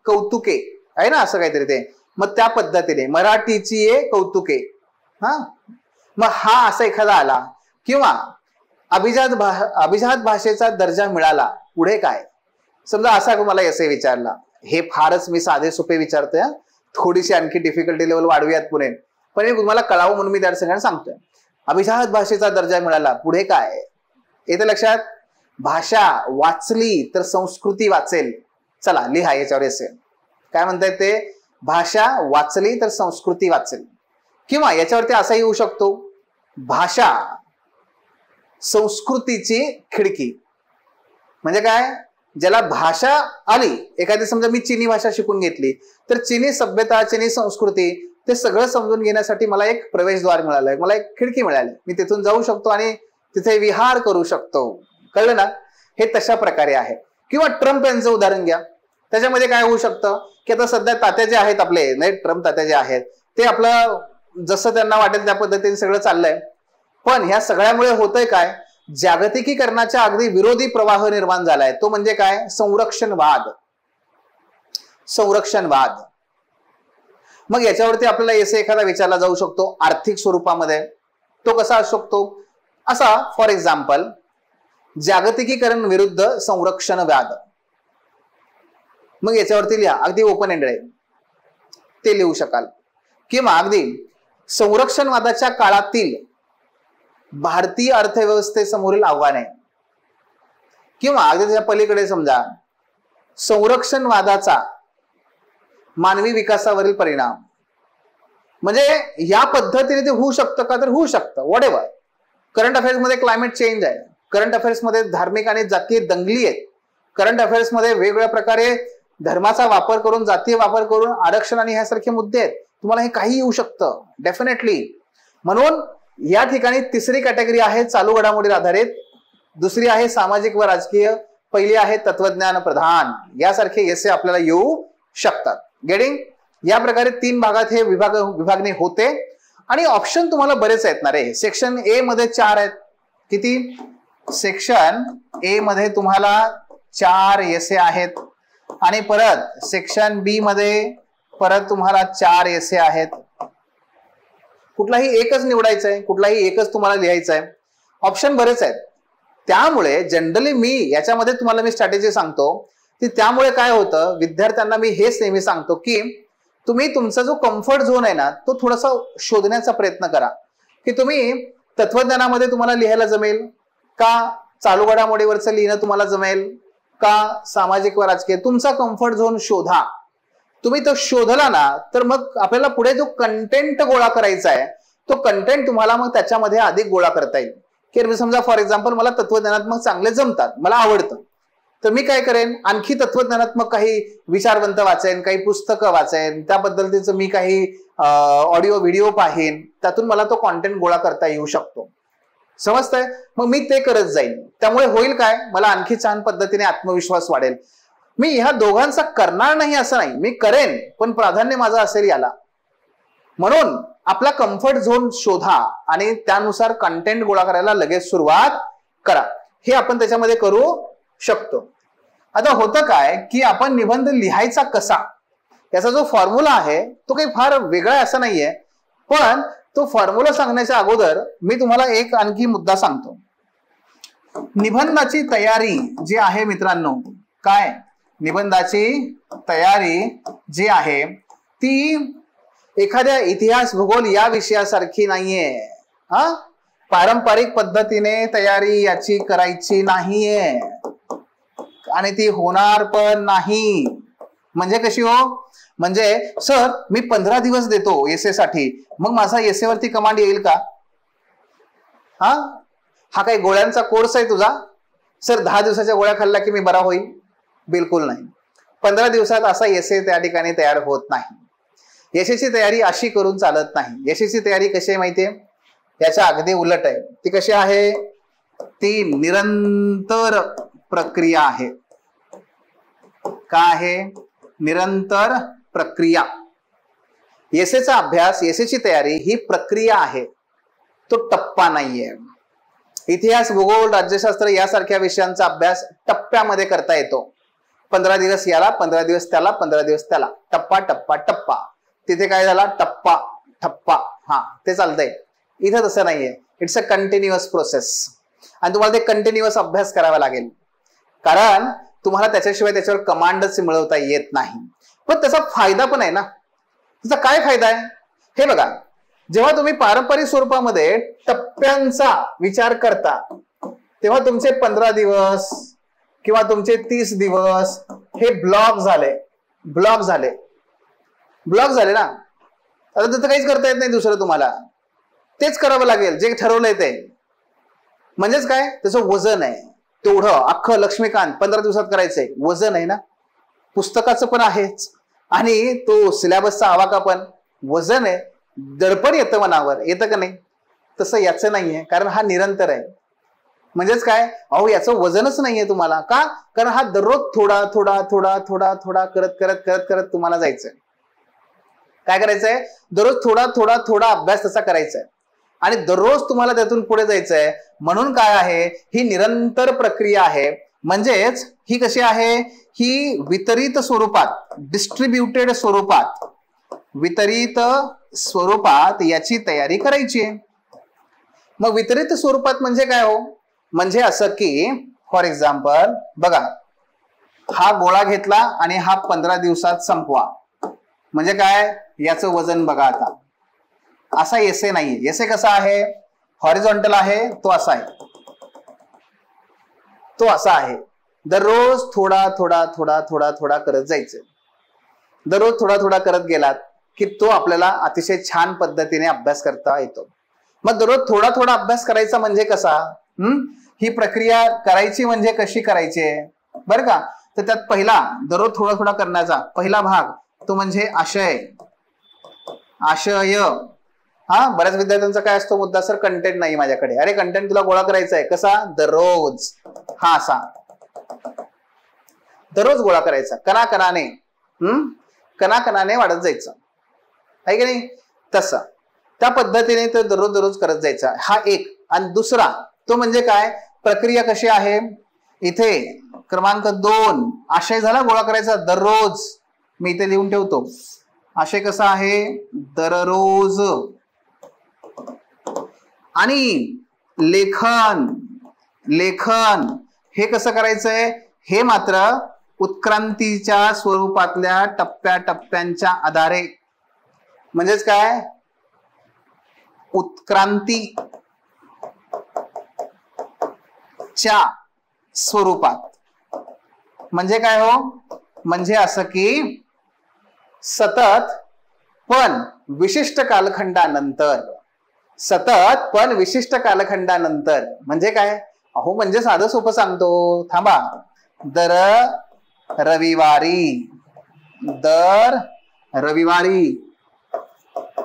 कौतुके आहे ना, असं काहीतरी ते. मग त्या पद्धतीने मराठीची कौतुके, हा. मग हा असा एखादा आला. किंवा अभिजात भाषेचा दर्जा मिळाला, पुढे काय. समजा असा मला एसे विचारला, हे फारच मी साधे सोपे विचारतोय, थोडीशी आणखी डिफिकल्टी लेवल वाढूयात पुढे, पण हे तुम्हाला कळावं म्हणून मी त्या सगळ्यांना सांगतोय. अभिजात भाषेचा दर्जा मिळाला, पुढे काय येते लक्षात. भाषा वाचली तर संस्कृती वाचेल. चला लिहा याच्यावर एसे काय म्हणतायत ते, भाषा वाचली तर संस्कृती वाचेल. किंवा याच्यावरती असाही येऊ शकतो, भाषा संस्कृतीची खिडकी. म्हणजे काय, ज्याला भाषा आली, एखादी समजा मी चीनी भाषा शिकून घेतली तर चीनी सभ्यता, चीनी संस्कृती ते सगळं समजून घेण्यासाठी मला एक प्रवेशद्वार मिळालंय, मला एक खिडकी मिळाली, मी तिथून जाऊ शकतो आणि तिथे विहार करू शकतो. कळलं ना. हे तशा प्रकारे आहे. किंवा ट्रम्प यांचं उदाहरण घ्या, त्याच्यामध्ये काय होऊ शकतं की आता सध्या तात्या जे आहेत आपले, नाही ट्रम्प तात्या जे आहेत ते आपलं जसं त्यांना वाटेल त्या पद्धतीने सगळं चाललंय. पण ह्या सगळ्यामुळे होतंय काय, जागतिकीकरणाच्या अगदी विरोधी प्रवाह निर्माण झालाय. तो म्हणजे काय, संरक्षणवाद. संरक्षणवाद. मग याच्यावरती आपल्याला एसे एखादा विचारला जाऊ शकतो आर्थिक स्वरूपामध्ये. तो कसा असू शकतो, असा फॉर एक्झाम्पल, जागतिकीकरण विरुद्ध संरक्षणवाद. मग याच्यावरती लिहा, अगदी ओपन एंडेड आहे ते लिहू शकाल. किंवा अगदी संरक्षणवादाच्या काळातील भारतीय अर्थव्यवस्थेसमोरील आव्हाने. किंवा अगदी त्याच्या पलीकडे समजा संरक्षणवादाचा मानवी विकासावरील परिणाम. म्हणजे या पद्धतीने ते होऊ शकतं का, तर होऊ शकतं. What ever. करंट अफेअर्स मध्ये क्लायमेट चेंज आहे, करंट अफेअर्स मध्ये धार्मिक आणि जातीय दंगली आहेत, करंट अफेअर्स मध्ये वेगवेगळ्या प्रकारे धर्माचा वापर करून, जातीय वापर करून आरक्षण आणि ह्यासारखे मुद्दे आहेत. तुम्हाला हे काही येऊ शकतं डेफिनेटली. म्हणून या ठिकाणी तिसरी कॅटेगरी आहे चालू घडामोडीवर आधारित, दुसरी आहे सामाजिक व राजकीय, पहिली आहे तत्वज्ञान प्रधान. यासारखे एसे आपल्याला येऊ शकतात. गेटिंग. या प्रकारे 3 भागात हे विभागणी होते आणि ऑप्शन तुम्हाला बरेच आहेत ना रे. सेक्शन ए मध्ये 4 आहेत. किती, सेक्शन ए मध्ये तुम्हाला 4 एसे आहेत आणि परत सेक्शन बी मध्ये परत तुम्हाला 4 एसे आहेत. कुठलाही एकच निवडायचं आहे, कुठलाही एकच तुम्हाला लिहायचं आहे. ऑप्शन बरेच आहेत. त्यामुळे जनरली मी याच्यामध्ये तुम्हाला मी स्ट्रॅटेजी सांगतो की त्यामुळे काय होतं, विद्यार्थ्यांना मी हेच नेहमी सांगतो की तुम्ही तुमचा जो कम्फर्ट झोन आहे ना तो थोडासा शोधण्याचा प्रयत्न करा. की तुम्ही तत्वज्ञानामध्ये तुम्हाला लिहायला जमेल का, चालू घडामोडीवरचं लिहिणं तुम्हाला जमेल का, सामाजिक व राजकीय. तुमचा कम्फर्ट झोन शोधा. तुम्ही तो शोधला ना तर मग आपल्याला पुढे जो कंटेंट गोळा करायचा आहे तो कंटेंट तुम्हाला मग त्याच्यामध्ये अधिक गोळा करता येईल. की समजा फॉर एक्झाम्पल मला तत्वज्ञानात्मक चांगले जमतात, मला आवडतं, तर मी काय करेन, आणखी तत्वज्ञानात्मक काही विचारवंत वाचेन, काही पुस्तकं वाचेन, त्याबद्दलचं मी काही ऑडिओ व्हिडिओ पाहेन, त्यातून मला तो कॉन्टेंट गोळा करता येऊ शकतो. समजतंय. मग मी ते करत जाईन. त्यामुळे होईल काय, मला आणखी छान पद्धतीने आत्मविश्वास वाढेल. मी ह्या दोघांचा करणार नाही असं नाही, मी करेन, पण प्राधान्य माझं असेल याला. म्हणून आपला कम्फर्ट झोन शोधा आणि त्यानुसार कंटेंट गोळा करायला लगेच सुरुवात करा. हे आपण त्याच्यामध्ये करू शकतो. आता होतं काय की आपण निबंध लिहायचा कसा, याचा जो फॉर्म्युला आहे तो काही फार वेगळा असा नाहीये. पण तो फॉर्म्युला सांगण्याच्या अगोदर मी तुम्हाला एक आणखी मुद्दा सांगतो. निबंधाची तयारी जी आहे मित्रांनो, काय निबंधाची तयारी जी आहे ती एखाद्या इतिहास भूगोल या विषयासारखी नाहीये. पारंपरिक पद्धतीने तयारी याची करायची नाहीये आणि ती होणार पण नाही. म्हणजे कशी हो, म्हणजे सर मी 15 दिवस देतो एसए साठी, मग माझा एसए वरती कमांड येईल का? हा काही गोळ्यांचा कोर्स आहे तुझा? सर 10 दिवसाच्या गोळ्या खाल्ल्या की मी बरा होईल? बिलकुल नाही. 15 दिवसात असा एसए त्या ठिकाणी तयार होत नाही. यशस्वी तयारी अशी करून चालत नाही. यशस्वी तयारी कशी आहे माहितीये? याच्या अगदी उलट आहे. ती कशी आहे? ती निरंतर प्रक्रिया आहे. काय आहे? निरंतर प्रक्रिया. एसएचा अभ्यास, एसएची तयारी ही प्रक्रिया आहे, तो टप्पा नाहीये. इतिहास, भूगोल, राज्यशास्त्र यासारख्या विषयांचा अभ्यास टप्प्यामध्ये करता येतो. 15 दिवस याला, 15 दिवस त्याला, 15 दिवस त्याला, टप्पा टप्पा टप्पा. तिथे काय झाला? टप्पा ठप्पा. ते चालतंय. इथं तसं नाहीये. It's a continuous process. आणि तुम्हाला ते कंटिन्युअस अभ्यास करावा लागेल, कारण तुम्हाला त्याच्याशिवाय त्याच्यावर कमांडच मिळवता येत नाही. पण त्याचा फायदा पण आहे ना. त्याचा काय फायदा आहे हे बघा. जेव्हा तुम्ही पारंपरिक स्वरूपामध्ये टप्प्यांचा विचार करता, तेव्हा तुमचे 15 दिवस किंवा तुमचे 30 दिवस हे ब्लॉक झाले ना. आता तिथं काहीच करता येत नाही दुसरं. तुम्हाला तेच करावं लागेल जे ठरवलंय ते. म्हणजेच काय? त्याचं वजन आहे. तेवढं अख्खं लक्ष्मीकांत 15 दिवसात करायचंय, वजन आहे ना. पुस्तकाचं पण आहेच आणि तो सिलेबसचा आवाका पण वजन आहे. दडपण येतं मनावर, येतं का नाही? तसं याचं नाहीये, कारण हा निरंतर आहे. म्हणजेच काय? अहो याचं वजनच नाहीये तुम्हाला. का? कारण हा दररोज थोडा थोडा थोडा थोडा थोडा करत करत करत करत तुम्हाला जायचंय. काय करायचंय? दररोज थोडा थोडा थोडा अभ्यास तसा करायचा आहे आणि दररोज तुम्हाला त्यातून पुढे जायचंय. म्हणून काय आहे? ही निरंतर प्रक्रिया आहे. म्हणजेच ही कशी आहे? ही वितरित स्वरूपात, डिस्ट्रीब्युटेड स्वरूपात, वितरित स्वरूपात याची तयारी करायची आहे. मग वितरित स्वरूपात म्हणजे काय हो? म्हणजे असं की फॉर एक्झाम्पल बघा, हा गोळा घेतला आणि हा 15 दिवसात संपवा. म्हणजे काय? याचं वजन बघा. आता असा एसे नाहीये. एसे कसा आहे? हॉरिझॉन्टल आहे. तो असा आहे, तो असा आहे. दररोज थोडा थोडा थोडा थोडा थोडा करत जायचं. दररोज थोडा थोडा करत गेलात की तो आपल्याला अतिशय छान पद्धतीने अभ्यास करता येतो. मग दररोज थोडा थोडा अभ्यास करायचा म्हणजे कसा? ही प्रक्रिया करायची म्हणजे कशी करायची बरं का? तर त्यात पहिला दररोज थोडा थोडा करण्याचा पहिला भाग तो म्हणजे आशय. बऱ्याच विद्यार्थ्यांचा काय असतो मुद्दा? सर कंटेंट नाही माझ्याकडे. अरे कंटेंट तुला गोळा करायचा आहे. कसा? दररोज. असा दररोज गोळा करायचा. कणाकणाने कणाकणाने वाढत जायचं आहे की नाही? तसं त्या पद्धतीने तर दररोज दररोज करत जायचा. हा एक. आणि दुसरा तो म्हणजे काय? प्रक्रिया कशी आहे? इथे क्रमांक 2 आशय झाला गोळा करायचा दररोज. मी इथे लिहून ठेवतो. आशय कसा आहे? दररोज. आणि लेखन हे कसं करायचंय? हे मात्र उत्क्रांतीच्या स्वरूपातल्या टप्प्याटप्प्यांच्या आधारे. म्हणजेच काय? उत्क्रांतीच्या स्वरूपात. म्हणजे काय हो? म्हणजे असं की सतत पण विशिष्ट कालखंडानंतर. म्हणजे काय? अहो म्हणजे साधं सोपं सांगतो, थांबा. दर रविवारी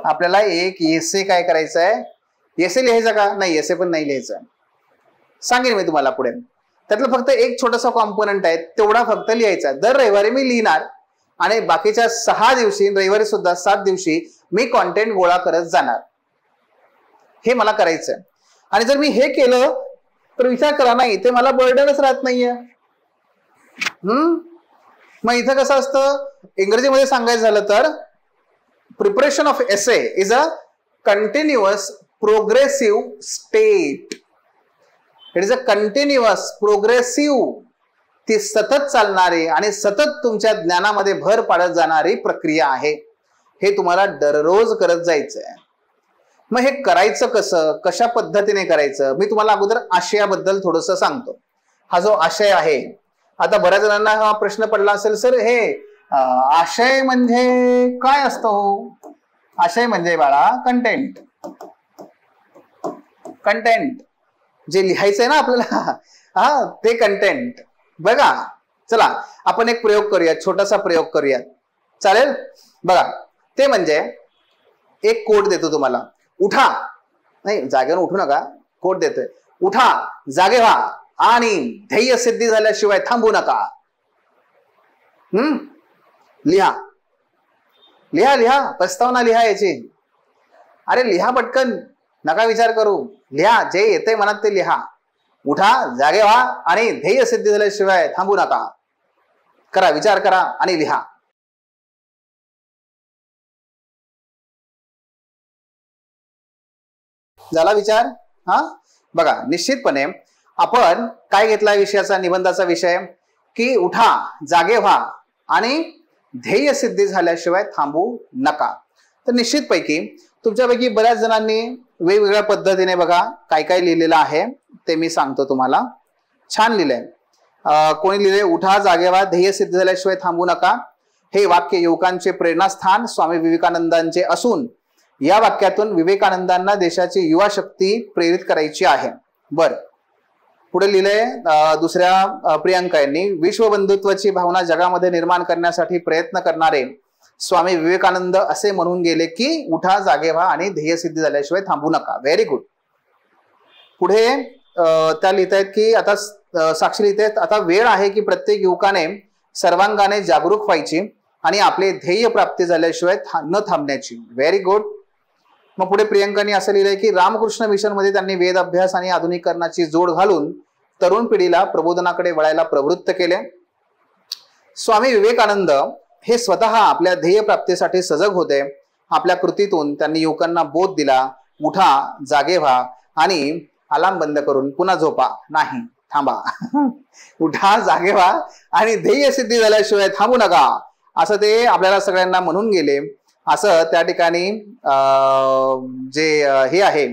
आपल्याला एक एसे काय करायचंय? एसे लिहायचा का? नाही, एसे पण नाही लिहायचं. सांगेन मी तुम्हाला पुढे. त्यातलं फक्त एक छोटासा कॉम्पोनंट आहे, तेवढा फक्त लिहायचा. दर रविवारी मी लिहिणार आणि बाकीच्या 6 दिवशी, रविवारी सुद्धा 7 दिवशी मी कॉन्टेंट गोळा करत जाणार. हे मला करायचंय. आणि जर मी हे केलं तर विचार करा, नाही ते मला बर्डनच राहत नाहीये. मग इथं कसं असतं? इंग्रजीमध्ये सांगायचं झालं तर preparation of essay is a continuous progressive state. It is a continuous progressive, ती सतत चालणारी आणि सतत तुमच्या ज्ञानामध्ये भर पाडत जाणारी प्रक्रिया आहे. हे तुम्हाला दररोज करत जायचंय. मग हे करायचं कसं? कशा पद्धतीने करायचं? मी तुम्हाला अगोदर आशयाबद्दल थोडंसं सांगतो. हा जो आशय आहे, आता बऱ्याच जणांना हा प्रश्न पडला असेल, सर हे आशय म्हणजे काय असतो? आशय म्हणजे बाळा कंटेंट. कंटेंट जे लिहायचंय ना आपल्याला, हा ते कंटेंट. बघा चला आपण एक प्रयोग करूयात, छोटासा प्रयोग करूयात, चालेल? बघा ते म्हणजे एक कोड देतो तुम्हाला, उठा, नाही जागेवर उठू नका, कोड देतोय, उठा, जागे व्हा आणि ध्येय सिद्धी झाल्याशिवाय थांबू नका. लिहा लिहा लिहा, प्रस्तावना लिहा याची. अरे लिहा पटकन, नका विचार करू, लिहा, जे येते मनात ते लिहा. उठा, जागे व्हा आणि ध्येय सिद्धी झाल्याशिवाय थांबू नका. करा, विचार करा आणि लिहा. झाला विचार? हा बघा, निश्चितपणे आपण काय घेतला विषयाचा, निबंधाचा विषय, की उठा, जागे व्हा आणि ध्येय सिद्धी झाल्याशिवाय थांबू नका. तर निश्चितपैकी तुमच्यापैकी बऱ्याच जणांनी वेगवेगळ्या पद्धतीने बघा काय काय लिहिलेलं आहे ते मी सांगतो तुम्हाला. छान लिहिलंय. कोणी लिहिले, उठा, जागे व्हा, ध्येय सिद्धी झाल्याशिवाय थांबू नका. हे वाक्य युवकांचे प्रेरणास्थान स्वामी विवेकानंदांचे असून या वाक्यातून विवेकानंदांना देशाची युवा शक्ती प्रेरित करायची आहे. बर, पुढे लिहिलंय दुसऱ्या प्रियांका यांनी, विश्व बंधुत्वाची भावना जगामध्ये निर्माण करण्यासाठी प्रयत्न करणारे स्वामी विवेकानंद असे म्हणून गेले की उठा, जागे व्हा आणि ध्येय सिद्धी झाल्याशिवाय थांबू नका. Very good. पुढे त्या लिहितायत की आता साक्षी लिहितायत, आता वेळ आहे की प्रत्येक युवकाने सर्वांगाने जागरूक व्हायची आणि आपले ध्येय प्राप्ती झाल्याशिवाय न थांबण्याची. Very good. मग पुढे प्रियंकाने असं लिहिलंय की रामकृष्ण मिशन मध्ये त्यांनी वेद अभ्यास आणि आधुनिकीकरणाची जोड घालून तरुण पिढीला प्रबोधनाकडे वळायला प्रवृत्त केले. स्वामी विवेकानंद हे स्वतः आपल्या ध्येय प्राप्तीसाठी सजग होते. आपल्या कृतीतून त्यांनी युवकांना बोध दिला, उठा, जागे व्हा आणि अलार्म बंद करून पुन्हा झोपा नाही, थांबा. उठा, जागे व्हा आणि ध्येय सिद्धी झाल्याशिवाय थांबू नका, असं ते आपल्याला सगळ्यांना म्हणून गेले. असं त्या ठिकाणी जे हे आहे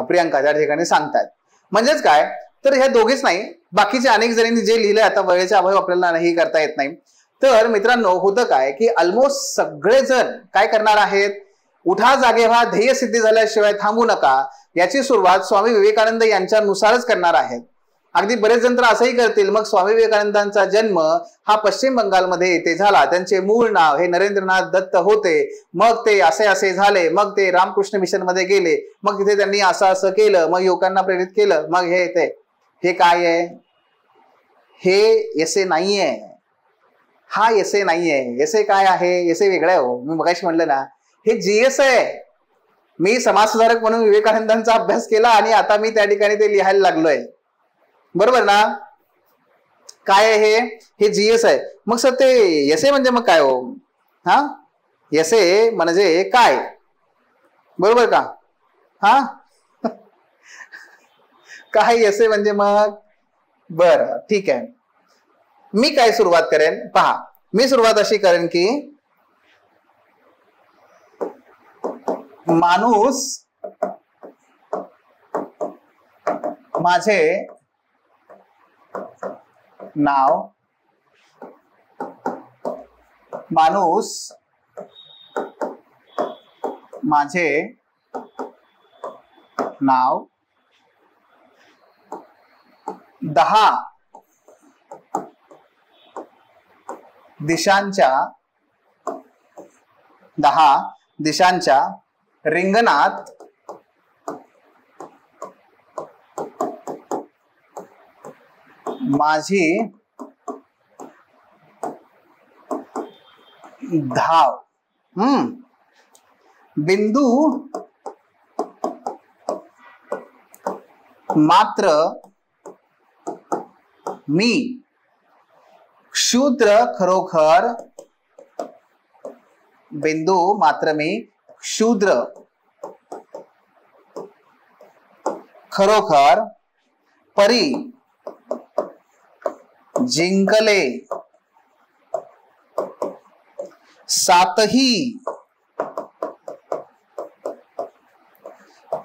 प्रियंका त्या ठिकाणी सांगतात. म्हणजेच काय तर ह्या दोघीच नाही, बाकीचे अनेक जणांनी जे लिहिलंय, आता वेळेच्या अभावी आपल्याला नाही करता येत नाही. तर मित्रांनो होतं काय की ऑलमोस्ट सगळेजण काय करणार आहेत, उठा, जागे व्हा, ध्येय सिद्धी झाल्याशिवाय थांबू नका याची सुरुवात स्वामी विवेकानंद यांच्यानुसारच करणार आहेत. अगदी बरेच जण तर असंही करतील, मग स्वामी विवेकानंदांचा जन्म हा पश्चिम बंगालमध्ये येथे झाला, त्यांचे मूळ नाव हे नरेंद्रनाथ दत्त होते, मग ते असे असे झाले, मग ते रामकृष्ण मिशन मध्ये गेले, मग तिथे त्यांनी असं असं केलं, मग युवकांना प्रेरित केलं, मग हे काय आहे, हे एसे नाहीये, हा एसे नाहीये. एसे काय आहे, एसे वेगळा आहे. हो, मी मगाशी म्हणलं ना, हे जीएस आहे. मी समाजसुधारक म्हणून विवेकानंदांचा अभ्यास केला आणि आता मी त्या ठिकाणी ते लिहायला लागलोय, बरोबर ना? काय आहे हे जीएस आहे. मग सर ते एसे म्हणजे मग काय हो? हा, एसे म्हणजे काय, बरोबर का? हा काय एसे म्हणजे मग? बर, ठीक आहे. मी काय सुरुवात करेन पहा, मी सुरुवात अशी करेन की माणूस माझे नाव, माणूस माझे नाव, 10 दिशांच्या रिंगणात माझी धाव. बिंदू मात्र मी, क्षुद्र खरोखर, बिंदू मात्र मी क्षुद्र खरोखर, परी जिंकले सातही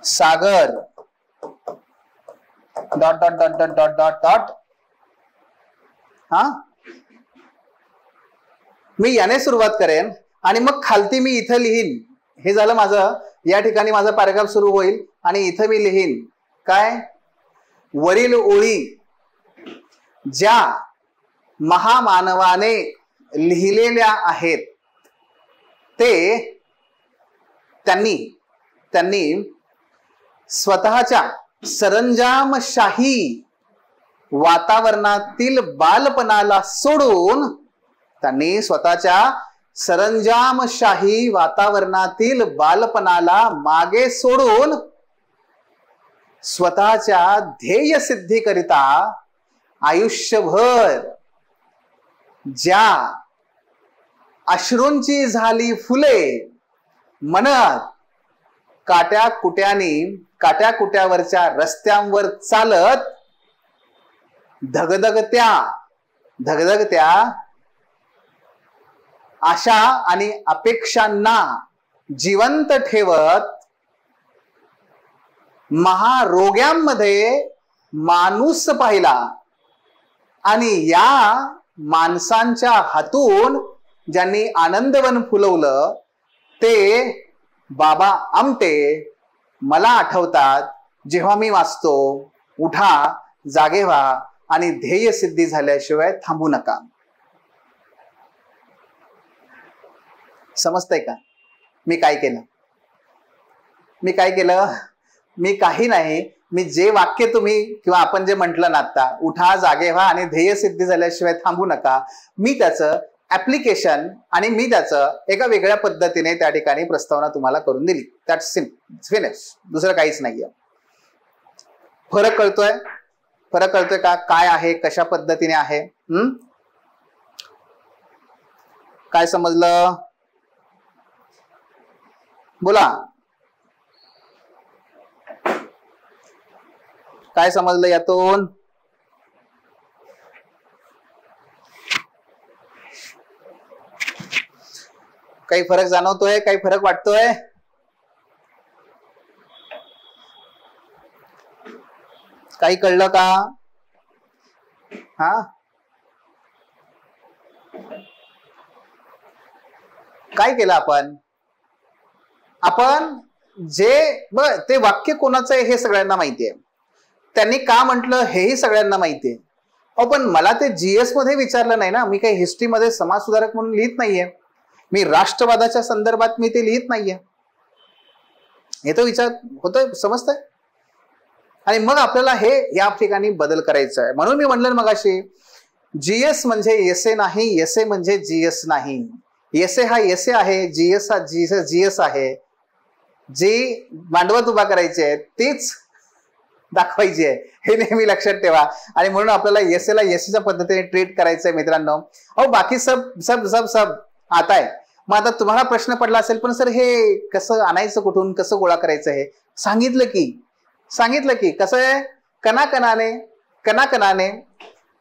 सागर, dot dot dot dot dot dot dot. हा, मी याने सुरुवात करेन आणि मग खालती मी इथं लिहीन. हे झालं माझं, या ठिकाणी माझा पॅराग्राफ सुरू होईल आणि इथं मी लिहीन काय, वरील ओळी ज्या महामानवाने लिहिलेल्या आहेत ते त्यांनी स्वतःच्या सरंजामशाही वातावरणातील बालपणाला सोडून, त्यांनी स्वतःच्या सरंजामशाही वातावरणातील बालपणाला मागे सोडून स्वतःच्या ध्येय सिद्धीकरिता आयुष्यभर ज्या अश्रूंची झाली फुले म्हणत काट्याकुट्यावरच्या रस्त्यांवर चालत धगधगत्या आशा आणि अपेक्षांना जिवंत ठेवत महारोग्यांमध्ये माणूस पाहिला आणि या माणसांच्या हातून ज्यांनी आनंदवन फुलवलं ते बाबा आमटे मला आठवतात. जेव्हा मी वाचतो, उठा, जागे व्हा आणि ध्येय सिद्धी झाल्याशिवाय थांबू नका. समजतंय का मी काय केलं? मी काही नाही. मी जे वाक्य तुम्ही किंवा आपण जे म्हटलं ना आता, उठा, जागे व्हा आणि ध्येय सिद्धी झाल्याशिवाय थांबू नका, मी त्याचं ऍप्लिकेशन आणि मी त्याचं एका वेगळ्या पद्धतीने त्या ठिकाणी प्रस्तावना तुम्हाला करून दिली. That's finish. दुसरं काहीच नाहीये. फरक कळतोय का? काय आहे, कशा पद्धतीने आहे? काय समजलं? बोला, काय समजलं यातून? काही फरक जाणवतोय? काही फरक वाटतोय? काही कळलं का? हा, काय केलं आपण जे ते वाक्य कोणाचं आहे हे सगळ्यांना माहितीये, त्यांनी का म्हटलं हेही सगळ्यांना माहितीये. पण मला ते जीएस मध्ये विचारलं नाही ना. मी काही हिस्ट्रीमध्ये समाज सुधारक म्हणून लिहित नाहीये. मी राष्ट्रवादाच्या संदर्भात मी ते लिहित नाहीये. हे तो विचार होतोय, समजतंय? आणि मग आपल्याला हे या ठिकाणी बदल करायचा आहे. म्हणून मी म्हणलं मगाशी, जीएस म्हणजे एसे नाही, एसे म्हणजे जीएस नाही. एसे हा एसे आहे, जीएस हा जीएस आहे. जी मांडवत उभा करायची आहे तीच दाखवायची आहे, हे नेहमी लक्षात ठेवा. आणि म्हणून आपल्याला एसेला एसीच्या पद्धतीने ट्रीट करायचंय मित्रांनो. बाकी सब आता आहे. मग आता तुम्हाला प्रश्न पडला असेल, पण सर हे कसं आणायचं, कुठून कसं गोळा करायचं? हे सांगितलं की कसं आहे, कणाकणाने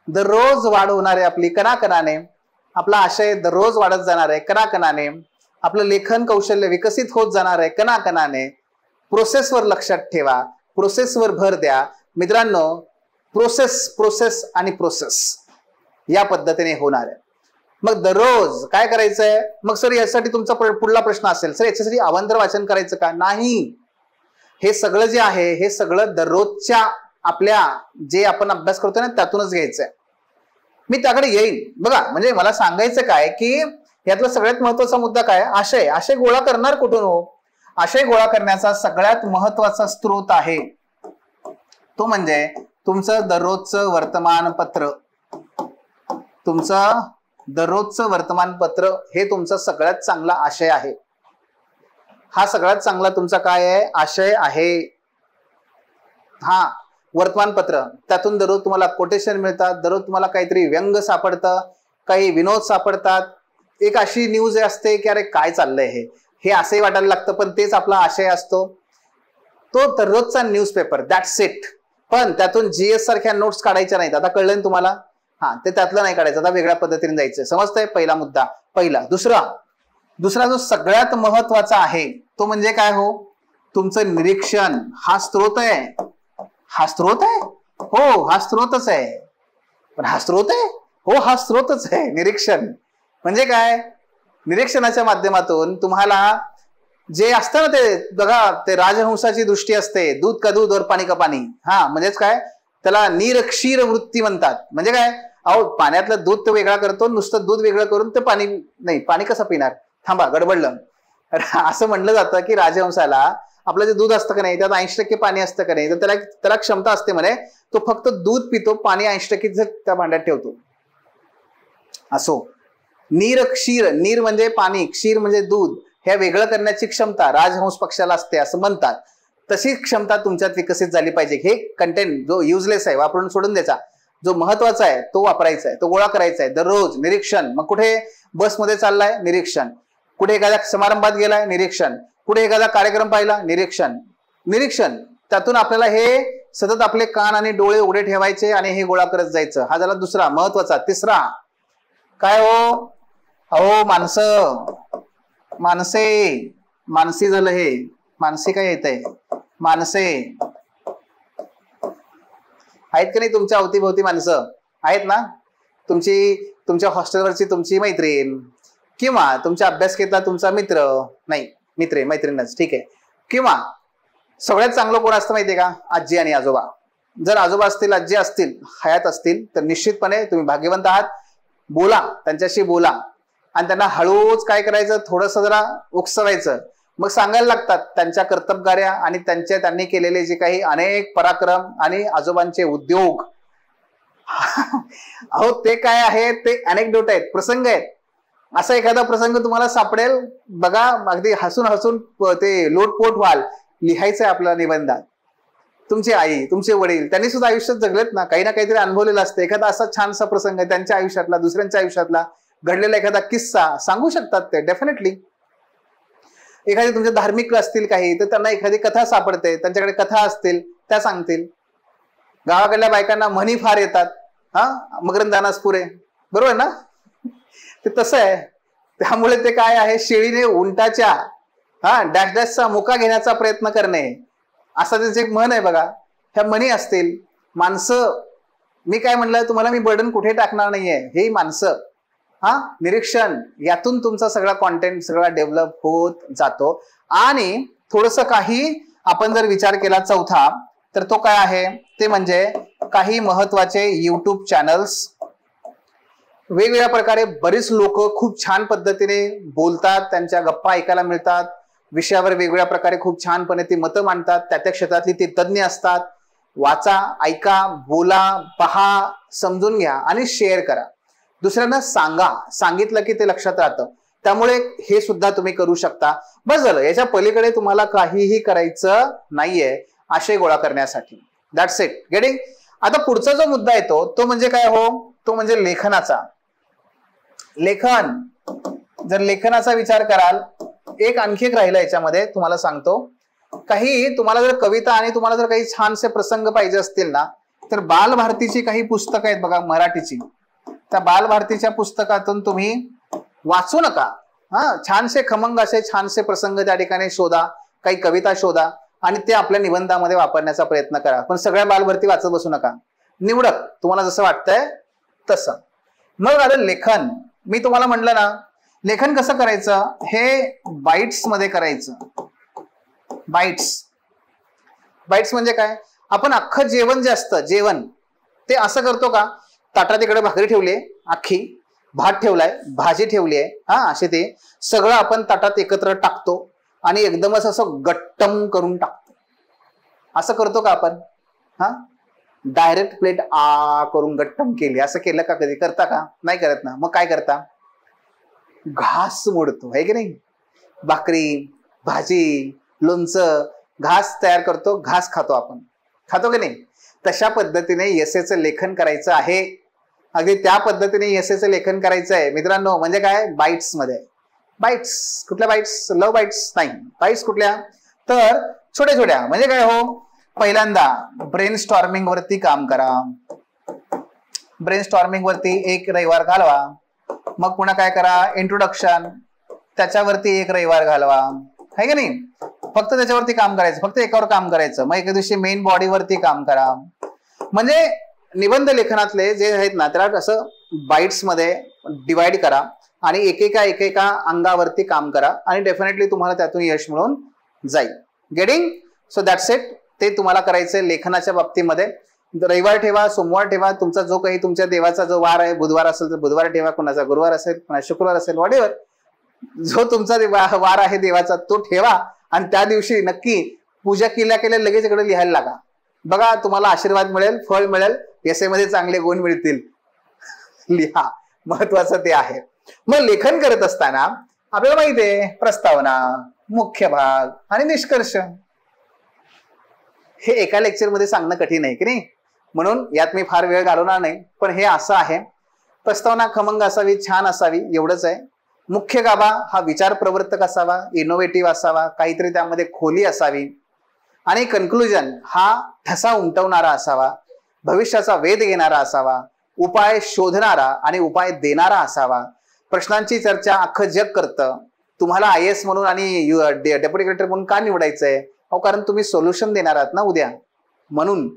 दररोज वाढ होणार आहे आपली. कणाकणाने आपला आशय दररोज वाढत जाणार आहे. कणाकणाने आपलं लेखन कौशल्य विकसित होत जाणार आहे. कणाकणाने प्रोसेसवर लक्षात ठेवा, प्रोसेसवर भर द्या मित्रांनो. प्रोसेस आणि प्रोसेस या पद्धतीने होणार आहे. मग दररोज काय करायचंय? मग सर यासाठी तुमचा पुढला प्रश्न असेल, सर याच्यासाठी अवांतर वाचन करायचं का? नाही. हे सगळं जे आहे हे सगळं दररोजच्या आपल्या जे आपण अभ्यास करतोय ना त्यातूनच घ्यायचंय. मी त्याकडे येईल. बघा, म्हणजे मला सांगायचं काय की यातला सगळ्यात महत्वाचा मुद्दा काय? आशय गोळा करणार कुठून हो? आशय गोळा करण्याचा सगळ्यात महत्वाचा स्रोत आहे तो म्हणजे तुमचं दररोजचं वर्तमानपत्र. तुमचं दररोजचं वर्तमानपत्र हे तुमचा सगळ्यात चांगला आशय आहे. हा सगळ्यात चांगला तुमचा काय आहे? आशय आहे. हा, वर्तमानपत्र. त्यातून दररोज तुम्हाला कोटेशन मिळतात, दररोज तुम्हाला काहीतरी व्यंग सापडतं, काही विनोद सापडतात. एक अशी न्यूज असते की अरे काय चाललंय हे असंही वाटायला लागतं, पण तेच आपला आशय असतो. तो दररोजचा न्यूजपेपर, दॅट्स इट. पण त्यातून जीएस सारख्या नोट्स काढायच्या नाहीत. आता कळलं ना तुम्हाला? हा, ते त्यातलं नाही काढायचं. आता वेगळ्या पद्धतीने जायचं. समजतंय? पहिला मुद्दा. दुसरा जो सगळ्यात महत्वाचा आहे तो म्हणजे काय हो? तुमचं निरीक्षण. हा स्त्रोत आहे. हा स्त्रोत आहे? हो, हा स्त्रोतच आहे. पण हा स्त्रोत आहे? हो, हा स्त्रोतच आहे. निरीक्षण. म्हणजे काय, निरीक्षणाच्या माध्यमातून तुम्हाला जे असतं ना ते बघा, ते राजहंसाची दृष्टी असते, दूध का दूध और पाणी का पाणी. हा म्हणजेच काय, त्याला नीरक्षीर वृत्ती म्हणतात. म्हणजे काय, अहो पाण्यातलं दूध तो वेगळा करतो, नुसतं दूध वेगळं करून ते पाणी नाही, पाणी कसं पिणार, थांबा गडबडलं. असं म्हणलं जातं की राजहंसाला आपलं जे दूध असतं का नाही त्यात 80% पाणी असतं का नाही, तर त्याला क्षमता असते म्हणे, तो फक्त दूध पितो, पाणी 80% त्या भांड्यात ठेवतो. असो, नीर क्षीर, नीर म्हणजे पाणी, क्षीर म्हणजे दूध, हे वेगळं करण्याची क्षमता राजहंस पक्षाला असते असं म्हणतात. तशी क्षमता तुमच्यात विकसित झाली पाहिजे. हे कंटेंट जो युजलेस आहे वापरून सोडून द्यायचा, जो महत्वाचा आहे तो वापरायचा आहे, तो गोळा करायचा आहे दररोज. निरीक्षण, मग कुठे बसमध्ये चाललाय निरीक्षण, कुठे एखाद्या समारंभात गेलाय निरीक्षण, कुठे एखादा कार्यक्रम पाहिला निरीक्षण. निरीक्षण त्यातून आपल्याला हे सतत आपले कान आणि डोळे उघडे ठेवायचे आणि हे गोळा करत जायचं. हा झाला दुसरा महत्वाचा. तिसरा काय हो, अहो मानसी झालं हे, मानसी काय येत आहे, माणसे आहेत का नाही तुमच्या अवतीभोवती, माणसं आहेत ना, तुमच्या हॉस्टेलवरची तुमची मैत्रीण, किंवा तुमच्या अभ्यासकेतला तुमचा मित्र, नाही मैत्रीणच ठीक आहे, किंवा सगळ्यात चांगलं कोण असतं माहितीये का, आजी आणि आजोबा. जर आजोबा असतील, आजी असतील, हयात असतील, तर निश्चितपणे तुम्ही भाग्यवंत आहात. बोला, त्यांच्याशी बोला आणि त्यांना हळूच काय करायचं, थोडंसं जरा उकसवायचं. मग सांगायला लागतात त्यांच्या कर्तबगाऱ्या आणि त्यांनी केलेले जे काही अनेक पराक्रम आणि आजोबांचे उद्योग. अहो ते काय आहे, ते अनेक्डोट आहेत, प्रसंग आहेत. असा एखादा प्रसंग तुम्हाला सापडेल बघा, अगदी हसून हसून ते लोटपोट व्हाल. लिहायचंय आपल्याला निबंधात. तुमची आई, तुमचे वडील, त्यांनी सुद्धा आयुष्यात जगलेत ना, काही ना काहीतरी अनुभवलेलं असतं. एखादा असा छानसा प्रसंग त्यांच्या आयुष्यातला, दुसऱ्यांच्या आयुष्यातला घडलेला एखादा किस्सा सांगू शकतात ते डेफिनेटली. एखादी तुमचे धार्मिक असतील काही, तर त्यांना एखादी कथा सापडते, त्यांच्याकडे कथा असतील त्या सांगतील. गावाकडल्या बायकांना म्हणी फार येतात, मकरंदानास पुरे, बरोबर ना, ते तसं आहे. त्यामुळे ते काय आहे, शेळीने उंटाच्या डॅश डॅशचा मुका घेण्याचा प्रयत्न करणे, असा त्याचे एक म्हण आहे बघा. ह्या म्हणी असतील. माणसं, मी काय म्हणलं तुम्हाला, मी बर्डन कुठे टाकणार नाहीये, हे माणसं. निरीक्षण, यातून तुमचा सगळा कॉन्टेंट सगळा डेव्हलप होत जातो. आणि थोडस काही आपण जर विचार केला चौथा, तर तो काय आहे, ते म्हणजे काही महत्वाचे युट्यूब चॅनल्स. वेगवेगळ्या प्रकारे बरीच लोक खूप छान पद्धतीने बोलतात, त्यांच्या गप्पा ऐकायला मिळतात, विषयावर वेगवेगळ्या प्रकारे खूप छानपणे ती मतं मांडतात, त्या क्षेत्रातली ती तज्ज्ञ असतात. वाचा, ऐका, बोला, पहा, समजून घ्या आणि शेअर करा. दुसऱ्यांना सांगा, सांगितलं की ते लक्षात राहतं. त्यामुळे हे सुद्धा तुम्ही करू शकता. बस झालं, याच्या पलीकडे तुम्हाला काहीही करायचं नाहीये आशय गोळा करण्यासाठी. That's it, getting. आता पुढचा जो मुद्दा येतो तो म्हणजे काय हो, तो म्हणजे लेखनाचा. लेखन, जर लेखनाचा विचार कराल, एक आणखी एक राहिला याच्यामध्ये, तुम्हाला सांगतो. काही तुम्हाला जर कविता आणि तुम्हाला जर काही छानसे प्रसंग पाहिजे असतील ना, तर बालभारतीची काही पुस्तकं आहेत बघा मराठीची. त्या बालभारतीच्या पुस्तकातून तुम्ही वाचू नका, छानसे खमंग असे छानसे प्रसंग त्या ठिकाणी शोधा, काही कविता शोधा आणि ते आपल्या निबंधामध्ये वापरण्याचा प्रयत्न करा. पण सगळ्या बालभारती वाचत बसू नका, निवडक तुम्हाला जसं वाटतंय तसं. मग आलं लेखन. मी तुम्हाला म्हटलं ना, लेखन कसं करायचं, हे बाईट्स मध्ये करायचं. बाईट्स म्हणजे काय, आपण अख्खं जेवण जे असतं, जेवण ते असं करतो का, ताटात इकडे भाकरी ठेवली आहे अख्खी, भात ठेवलाय, भाजी ठेवली आहे, असे ते सगळं आपण ताटात एकत्र टाकतो आणि एकदमच असं गट्टम करून टाकतो. असं करतो का आपण? डायरेक्ट प्लेट करून गट्टम केली, असं केलं का कधी? करता का? नाही करत ना. मग काय करता? घास मोडतो, आहे की नाही? भाकरी, भाजी, लोणचं, घास तयार करतो, घास खातो आपण, खातो की नाही? तशा पद्धतीने एसेचं लेखन करायचं आहे. अगदी त्या पद्धतीने एसेचं लेखन करायचं आहे मित्रांनो. म्हणजे काय, बाईट्स मध्ये. बाईट्स कुठल्या बाईट्स? लव बाईट्स नाही, बाईट्स कुठल्या तर छोट्या छोट्या. म्हणजे काय हो, पहिल्यांदा ब्रेन स्टॉर्मिंग वरती काम करा. ब्रेन स्टॉर्मिंग वरती एक रविवार घालवा. मग पुन्हा काय करा, इंट्रोडक्शन, त्याच्यावरती एक रविवार घालवा, आहे की नाही? फक्त त्याच्यावरती काम करायचं, फक्त एकावर काम करायचं. मग एका दिवशी मेन बॉडीवरती काम करा. म्हणजे निबंध लेखनातले जे आहेत ना, त्याला असं बाईट्स मध्ये डिवाइड करा. आणि एकेका अंगावरती काम करा आणि डेफिनेटली तुम्हाला त्यातून यश मिळून जाईल. गेटिंग? So that's it. ते तुम्हाला करायचंय लेखनाच्या बाबतीमध्ये. रविवार ठेवा, सोमवार ठेवा, तुमचा जो काही तुमच्या देवाचा जो वार आहे, बुधवार असेल तर बुधवार ठेवा, कोणाचा गुरुवार असेल, कोणाचा शुक्रवार असेल, व्हॉटएव्हर जो तुमचा वार आहे देवाचा तो ठेवा आणि त्या दिवशी नक्की पूजा केल्या लगेच इकडे लिहायला लागा. बघा तुम्हाला आशीर्वाद मिळेल, फळ मिळेल, एसेमध्ये चांगले गुण मिळतील. लिहा, महत्वाचं ते आहे. मग लेखन करत असताना आपल्याला माहिती आहे प्रस्तावना, मुख्य भाग आणि निष्कर्ष. हे एका लेक्चरमध्ये सांगणं कठीण आहे की नाही, म्हणून यात मी फार वेळ घालवणार नाही. पण हे असं आहे, प्रस्तावना खमंग असावी, छान असावी, एवढंच आहे. मुख्य गाभा हा विचार प्रवर्तक असावा, इनोव्हेटिव्ह असावा, काहीतरी त्यामध्ये खोली असावी. आणि कन्क्लुजन हा ठसा उमटवणारा असावा, भविष्याचा वेध घेणारा असावा, उपाय शोधणारा आणि उपाय देणारा असावा. प्रश्नांची चर्चा अख्खं जग करतं. तुम्हाला IAS म्हणून आणि डेप्युटी कलेक्टर म्हणून का निवडायचंय? अहो कारण तुम्ही सोल्युशन देणार आहात ना उद्या, म्हणून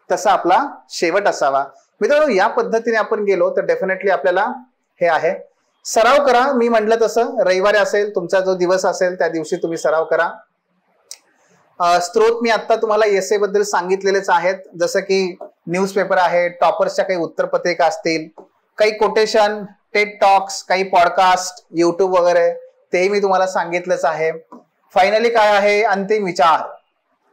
तसा आपला शेवट असावा. मित्रांनो, या पद्धतीने आपण गेलो तर डेफिनेटली आपल्याला हे आहे. सराव करा. मी म्हटलं तसं रविवारी असेल, तुमचा जो दिवस असेल त्या दिवशी तुम्ही सराव करा. स्त्रोत मी आता तुम्हाला एसे बद्दल सांगितलेलेच आहेत, जसं की न्यूजपेपर आहे, टॉपर्सच्या काही उत्तरपत्रिका असतील, काही कोटेशन, टेड टॉक्स, काही पॉडकास्ट, युट्यूब वगैरे, तेही मी तुम्हाला सांगितलंच आहे. फायनली काय आहे? अंतिम विचार.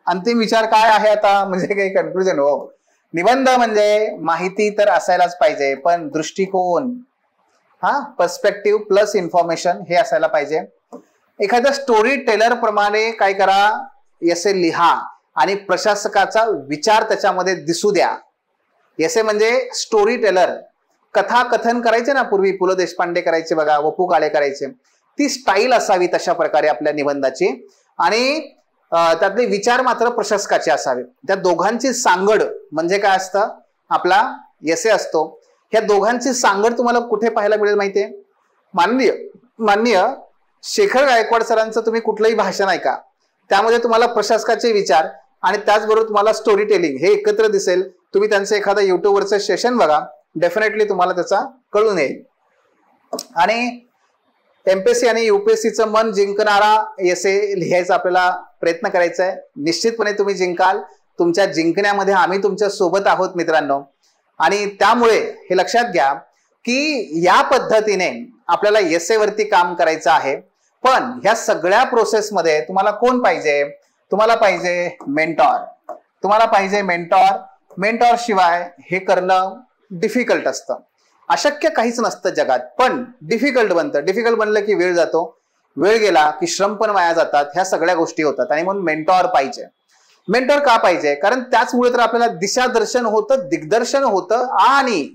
अंतिम विचार काय आहे आता? म्हणजे काही कन्क्लुजन. हो, निबंध म्हणजे माहिती तर असायलाच पाहिजे, पण दृष्टिकोन, पर्स्पेक्टिव्ह प्लस इन्फॉर्मेशन हे असायला पाहिजे. एखाद्या स्टोरी टेलर प्रमाणे काय करा, एसे लिहा आणि प्रशासकाचा विचार त्याच्यामध्ये दिसू द्या. एसे म्हणजे स्टोरी टेलर. कथा कथन करायचे ना पूर्वी, पु ल देशपांडे करायचे बघा, वपू काळे करायचे, ती स्टाईल असावी तशा प्रकारे आपल्या निबंधाची. आणि त्यातले विचार मात्र प्रशासकाचे असावे. त्या दोघांची सांगड म्हणजे काय असतं, आपला एसे असतो. ह्या दोघांची सांगड तुम्हाला कुठे पाहायला मिळेल माहितीये? माननीय शेखर गायकवाड सरांचं तुम्ही कुठलंही भाषण ऐका, त्यामध्ये तुम्हाला प्रशासकाचे विचार आणि त्याचबरोबर तुम्हाला स्टोरी टेलिंग हे एकत्र दिसेल. तुम्ही त्यांचं एखादं युट्यूबवरचं सेशन बघा, डेफिनेटली तुम्हाला त्याचा कळून येईल. आणि MPSC आणि UPSCचं मन जिंकणारा एसे लिहायचा आपल्याला प्रयत्न करायचा आहे. निश्चितपणे तुम्ही जिंकाल. तुमच्या जिंकण्यामध्ये आम्ही तुमच्या सोबत आहोत मित्रांनो. आणि त्यामुळे हे लक्षात घ्या की या पद्धतीने आपल्याला एसेवरती काम करायचं आहे. पण ह्या सगळ्या प्रोसेसमध्ये तुम्हाला कोण पाहिजे? तुम्हाला पाहिजे मेंटॉर. तुम्हाला पाहिजे मेंटॉर. मेंटॉर शिवाय हे करणं डिफिकल्ट असतं. अशक्य काहीच नसतं जगात, पण डिफिकल्ट बनतं. डिफिकल्ट बनलं की वेळ जातो, वेळ गेला की श्रम पण वाया जातात, ह्या सगळ्या गोष्टी होतात. आणि म्हणून मेंटॉर पाहिजे. मेंटॉर का पाहिजे? कारण त्याचमुळे तर आपल्याला दिशादर्शन होतं, दिग्दर्शन होतं आणि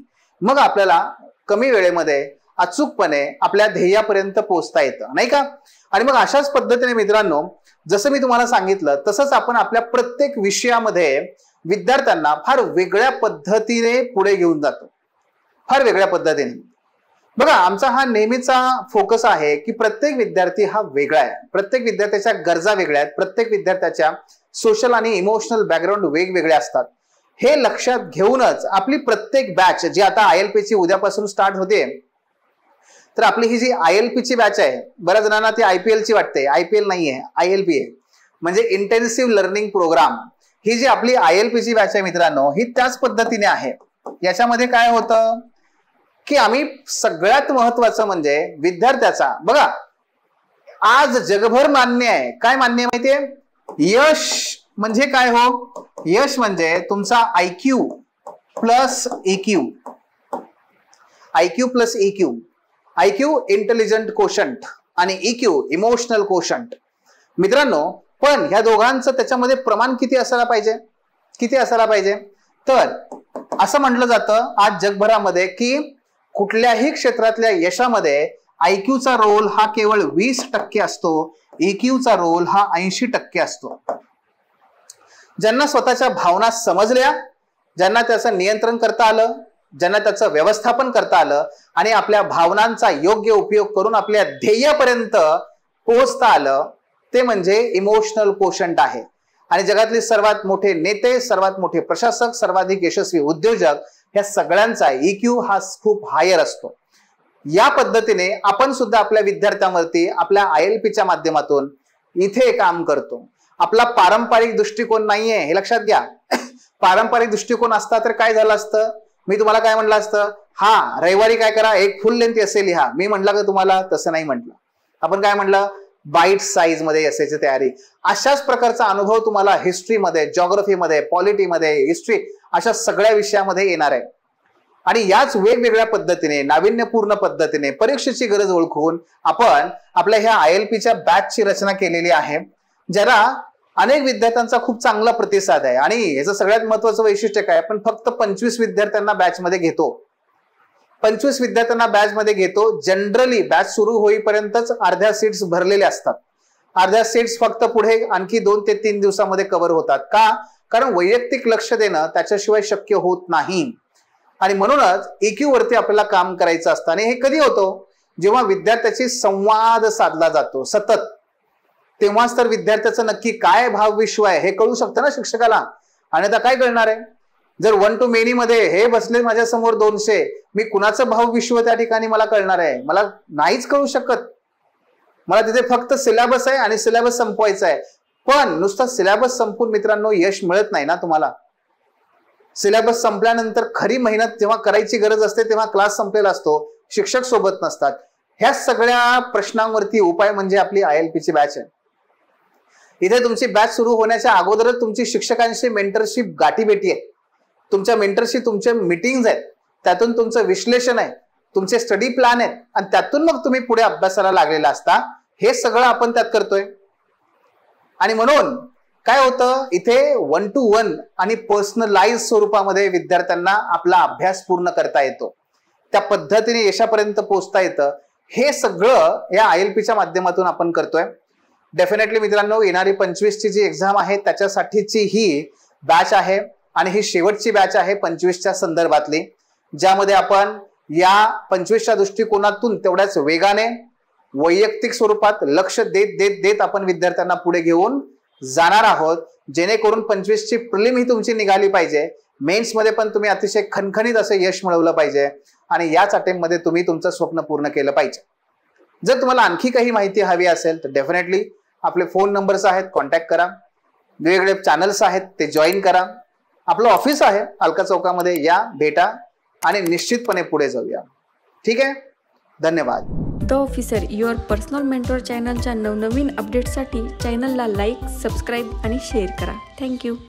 मग आपल्याला कमी वेळेमध्ये अचूकपणे आपल्या ध्येयापर्यंत पोहोचता येतं, नाही का? आणि मग अशाच पद्धतीने मित्रांनो, जसं मी तुम्हाला सांगितलं तसंच आपण आपल्या प्रत्येक विषयामध्ये विद्यार्थ्यांना फार वेगळ्या पद्धतीने पुढे घेऊन जातो. फार वेगळ्या पद्धतीने. बघा, आमचा हा नेहमीचा फोकस आहे की प्रत्येक विद्यार्थी हा वेगळा आहे. प्रत्येक विद्यार्थ्याच्या गरजा वेगळ्या आहेत. प्रत्येक विद्यार्थ्याच्या सोशल आणि इमोशनल बॅकग्राऊंड वेगवेगळे असतात. हे लक्षात घेऊनच आपली प्रत्येक बॅच जी आता ILP ची उद्यापासून स्टार्ट होते, तर आपली ही जी ILP ची बॅच आहे, बऱ्याच जणांना ती IPL ची वाटते. IPL नाहीये, ILP आहे, म्हणजे इंटेन्सिव्ह लर्निंग प्रोग्राम. ही जी आपली ILP ची बॅच आहे मित्रांनो, ही त्याच पद्धतीने आहे. याच्यामध्ये काय होतं की आम्ही सगळ्यात महत्वाचं म्हणजे विद्यार्थ्याचा, बघा आज जगभर मान्य आहे, काय मान्य आहे माहितीये? यश म्हणजे काय हो? यश म्हणजे तुमचा IQ plus EQ. IQ plus EQ. IQ intelligent quotient आणि EQ इमोशनल कोशंट. मित्रांनो, पण ह्या दोघांचं त्याच्यामध्ये प्रमाण किती असायला पाहिजे? किती असायला पाहिजे? तर असं म्हटलं जातं आज जगभरामध्ये की कुठल्याही क्षेत्रातल्या यशामध्ये IQचा रोल हा केवळ 20% असतो, EQचा रोल हा 80% असतो. ज्यांना स्वतःच्या भावना समजल्या, ज्यांना त्याचं नियंत्रण करता आलं, ज्यांना त्याचं व्यवस्थापन करता आलं आणि आपल्या भावनांचा योग्य उपयोग करून आपल्या ध्येयापर्यंत पोहोचता आलं, ते म्हणजे इमोशनल कोशंट आहे. आणि जगातले सर्वात मोठे नेते, सर्वात मोठे प्रशासक, सर्वाधिक यशस्वी उद्योजक, ह्या सगळ्यांचा EQ हा खूप हायर असतो. या पद्धतीने आपण सुद्धा आपल्या विद्यार्थ्यांवरती आपल्या ILPच्या माध्यमातून इथे काम करतो. आपला पारंपरिक दृष्टिकोन नाहीये हे लक्षात घ्या. पारंपरिक दृष्टिकोन असता तर काय झालं असतं, मी तुम्हाला काय म्हणलं असतं, हा रविवारी काय करा, एक फुल लेंथ एसे लिहा. मी म्हटलं का तुम्हाला? तसं नाही म्हटलं. आपण काय म्हटलं, बाईट साईज मध्ये एसेची तयारी. अशाच प्रकारचा अनुभव तुम्हाला हिस्ट्रीमध्ये, जॉग्रफीमध्ये, पॉलिटीमध्ये, हिस्ट्री अशा सगळ्या विषयामध्ये येणार आहे. आणि याच वेगवेगळ्या पद्धतीने, नाविन्यपूर्ण पद्धतीने, परीक्षेची गरज ओळखून आपण आपल्या ह्या ILPच्या बॅचची रचना केलेली आहे, ज्याला अनेक विद्यार्थ्यांचा खूप चांगला प्रतिसाद आहे. आणि याचं सगळ्यात महत्वाचं वैशिष्ट्य काय, आपण फक्त 25 विद्यार्थ्यांना बॅचमध्ये घेतो. 25 विद्यार्थ्यांना बॅचमध्ये घेतो. जनरली बॅच सुरू होईपर्यंतच अर्ध्या सीट्स भरलेल्या असतात. अर्ध्या सीट्स फक्त पुढे आणखी 2 ते 3 दिवसामध्ये कव्हर होतात. का? कारण वैयक्तिक लक्ष देणं त्याच्याशिवाय शक्य होत नाही. आणि म्हणूनच EQ वरती आपल्याला काम करायचं असतं. आणि हे कधी होतं, जेव्हा विद्यार्थ्याशी संवाद साधला जातो सतत, तेव्हाच तर विद्यार्थ्याचं नक्की काय भावविश्व आहे हे कळू शकतं ना शिक्षकाला. आणि आता काय कळणार आहे, जर 1 to many मध्ये हे बसले माझ्या समोर 200, मी कुणाचं भावविश्व त्या ठिकाणी मला कळणार आहे? मला नाहीच कळू शकत. मला तिथे फक्त सिलेबस आहे आणि सिलेबस संपवायचा आहे. पण नुसतं सिलेबस संपून मित्रांनो यश मिळत नाही ना तुम्हाला. सिलेबस संपल्यानंतर खरी मेहनत जेव्हा करायची गरज असते तेव्हा क्लास संपलेला असतो, शिक्षक सोबत नसतात. ह्या सगळ्या प्रश्नांवरती उपाय म्हणजे आपली ILPची बॅच आहे. इथे तुमची बॅच सुरू होण्याच्या अगोदरच तुमची शिक्षकांशी मेंटरशिप गाठीभेटी आहे. तुमच्या मेंटरशी तुमचे मीटिंग्स आहेत, त्यातून तुमचं विश्लेषण आहे, तुमचे स्टडी प्लॅन आहेत, आणि त्यातून मग तुम्ही पुढे अभ्यासाला लागलेला असता. हे सगळं आपण त्यात करतोय. आणि म्हणून काय होतं, इथे 1 to 1 आणि पर्सनलाइज स्वरूपामध्ये विद्यार्थ्यांना आपला अभ्यास पूर्ण करता येतो. त्या पद्धतीने यशापर्यंत पोहोचता येतं. हे सगळं या ILPच्या माध्यमातून आपण करतोय. डेफिनेटली मित्रांनो, येणारी 25ची जी एक्झाम आहे त्याच्यासाठीची ही बॅच आहे. आणि ही शेवटची बॅच आहे 25च्या संदर्भातली, ज्यामध्ये आपण या 25च्या दृष्टिकोनातून तेवढ्याच वेगाने वैयक्तिक स्वरूपात लक्ष देत देत देत आपण विद्यार्थ्यांना पुढे घेऊन जाणार आहोत, जेणेकरून 25ची प्रिलिम ही तुमची निघाली पाहिजे. मेन्स मध्ये पण तुम्ही अतिशय खणखणीत असं यश मिळवलं पाहिजे आणि याच अटेम्प्ट मध्ये तुम्ही तुमचं स्वप्न पूर्ण केलं पाहिजे. जर तुम्हाला आणखी काही माहिती हवी असेल तर डेफिनेटली आपले फोन नंबर्स आहेत, कॉन्टॅक्ट करा. वेगवेगळे चॅनल्स आहेत ते जॉईन करा. आपलं ऑफिस आहे अलका चौकामध्ये, या भेटा आणि निश्चितपणे पुढे जाऊया. ठीक आहे, धन्यवाद. The officer your personal mentor चॅनलच्या नवनवीन अपडेट्ससाठी चॅनलला लाईक, सबस्क्राईब आणि शेअर करा. थँक्यू.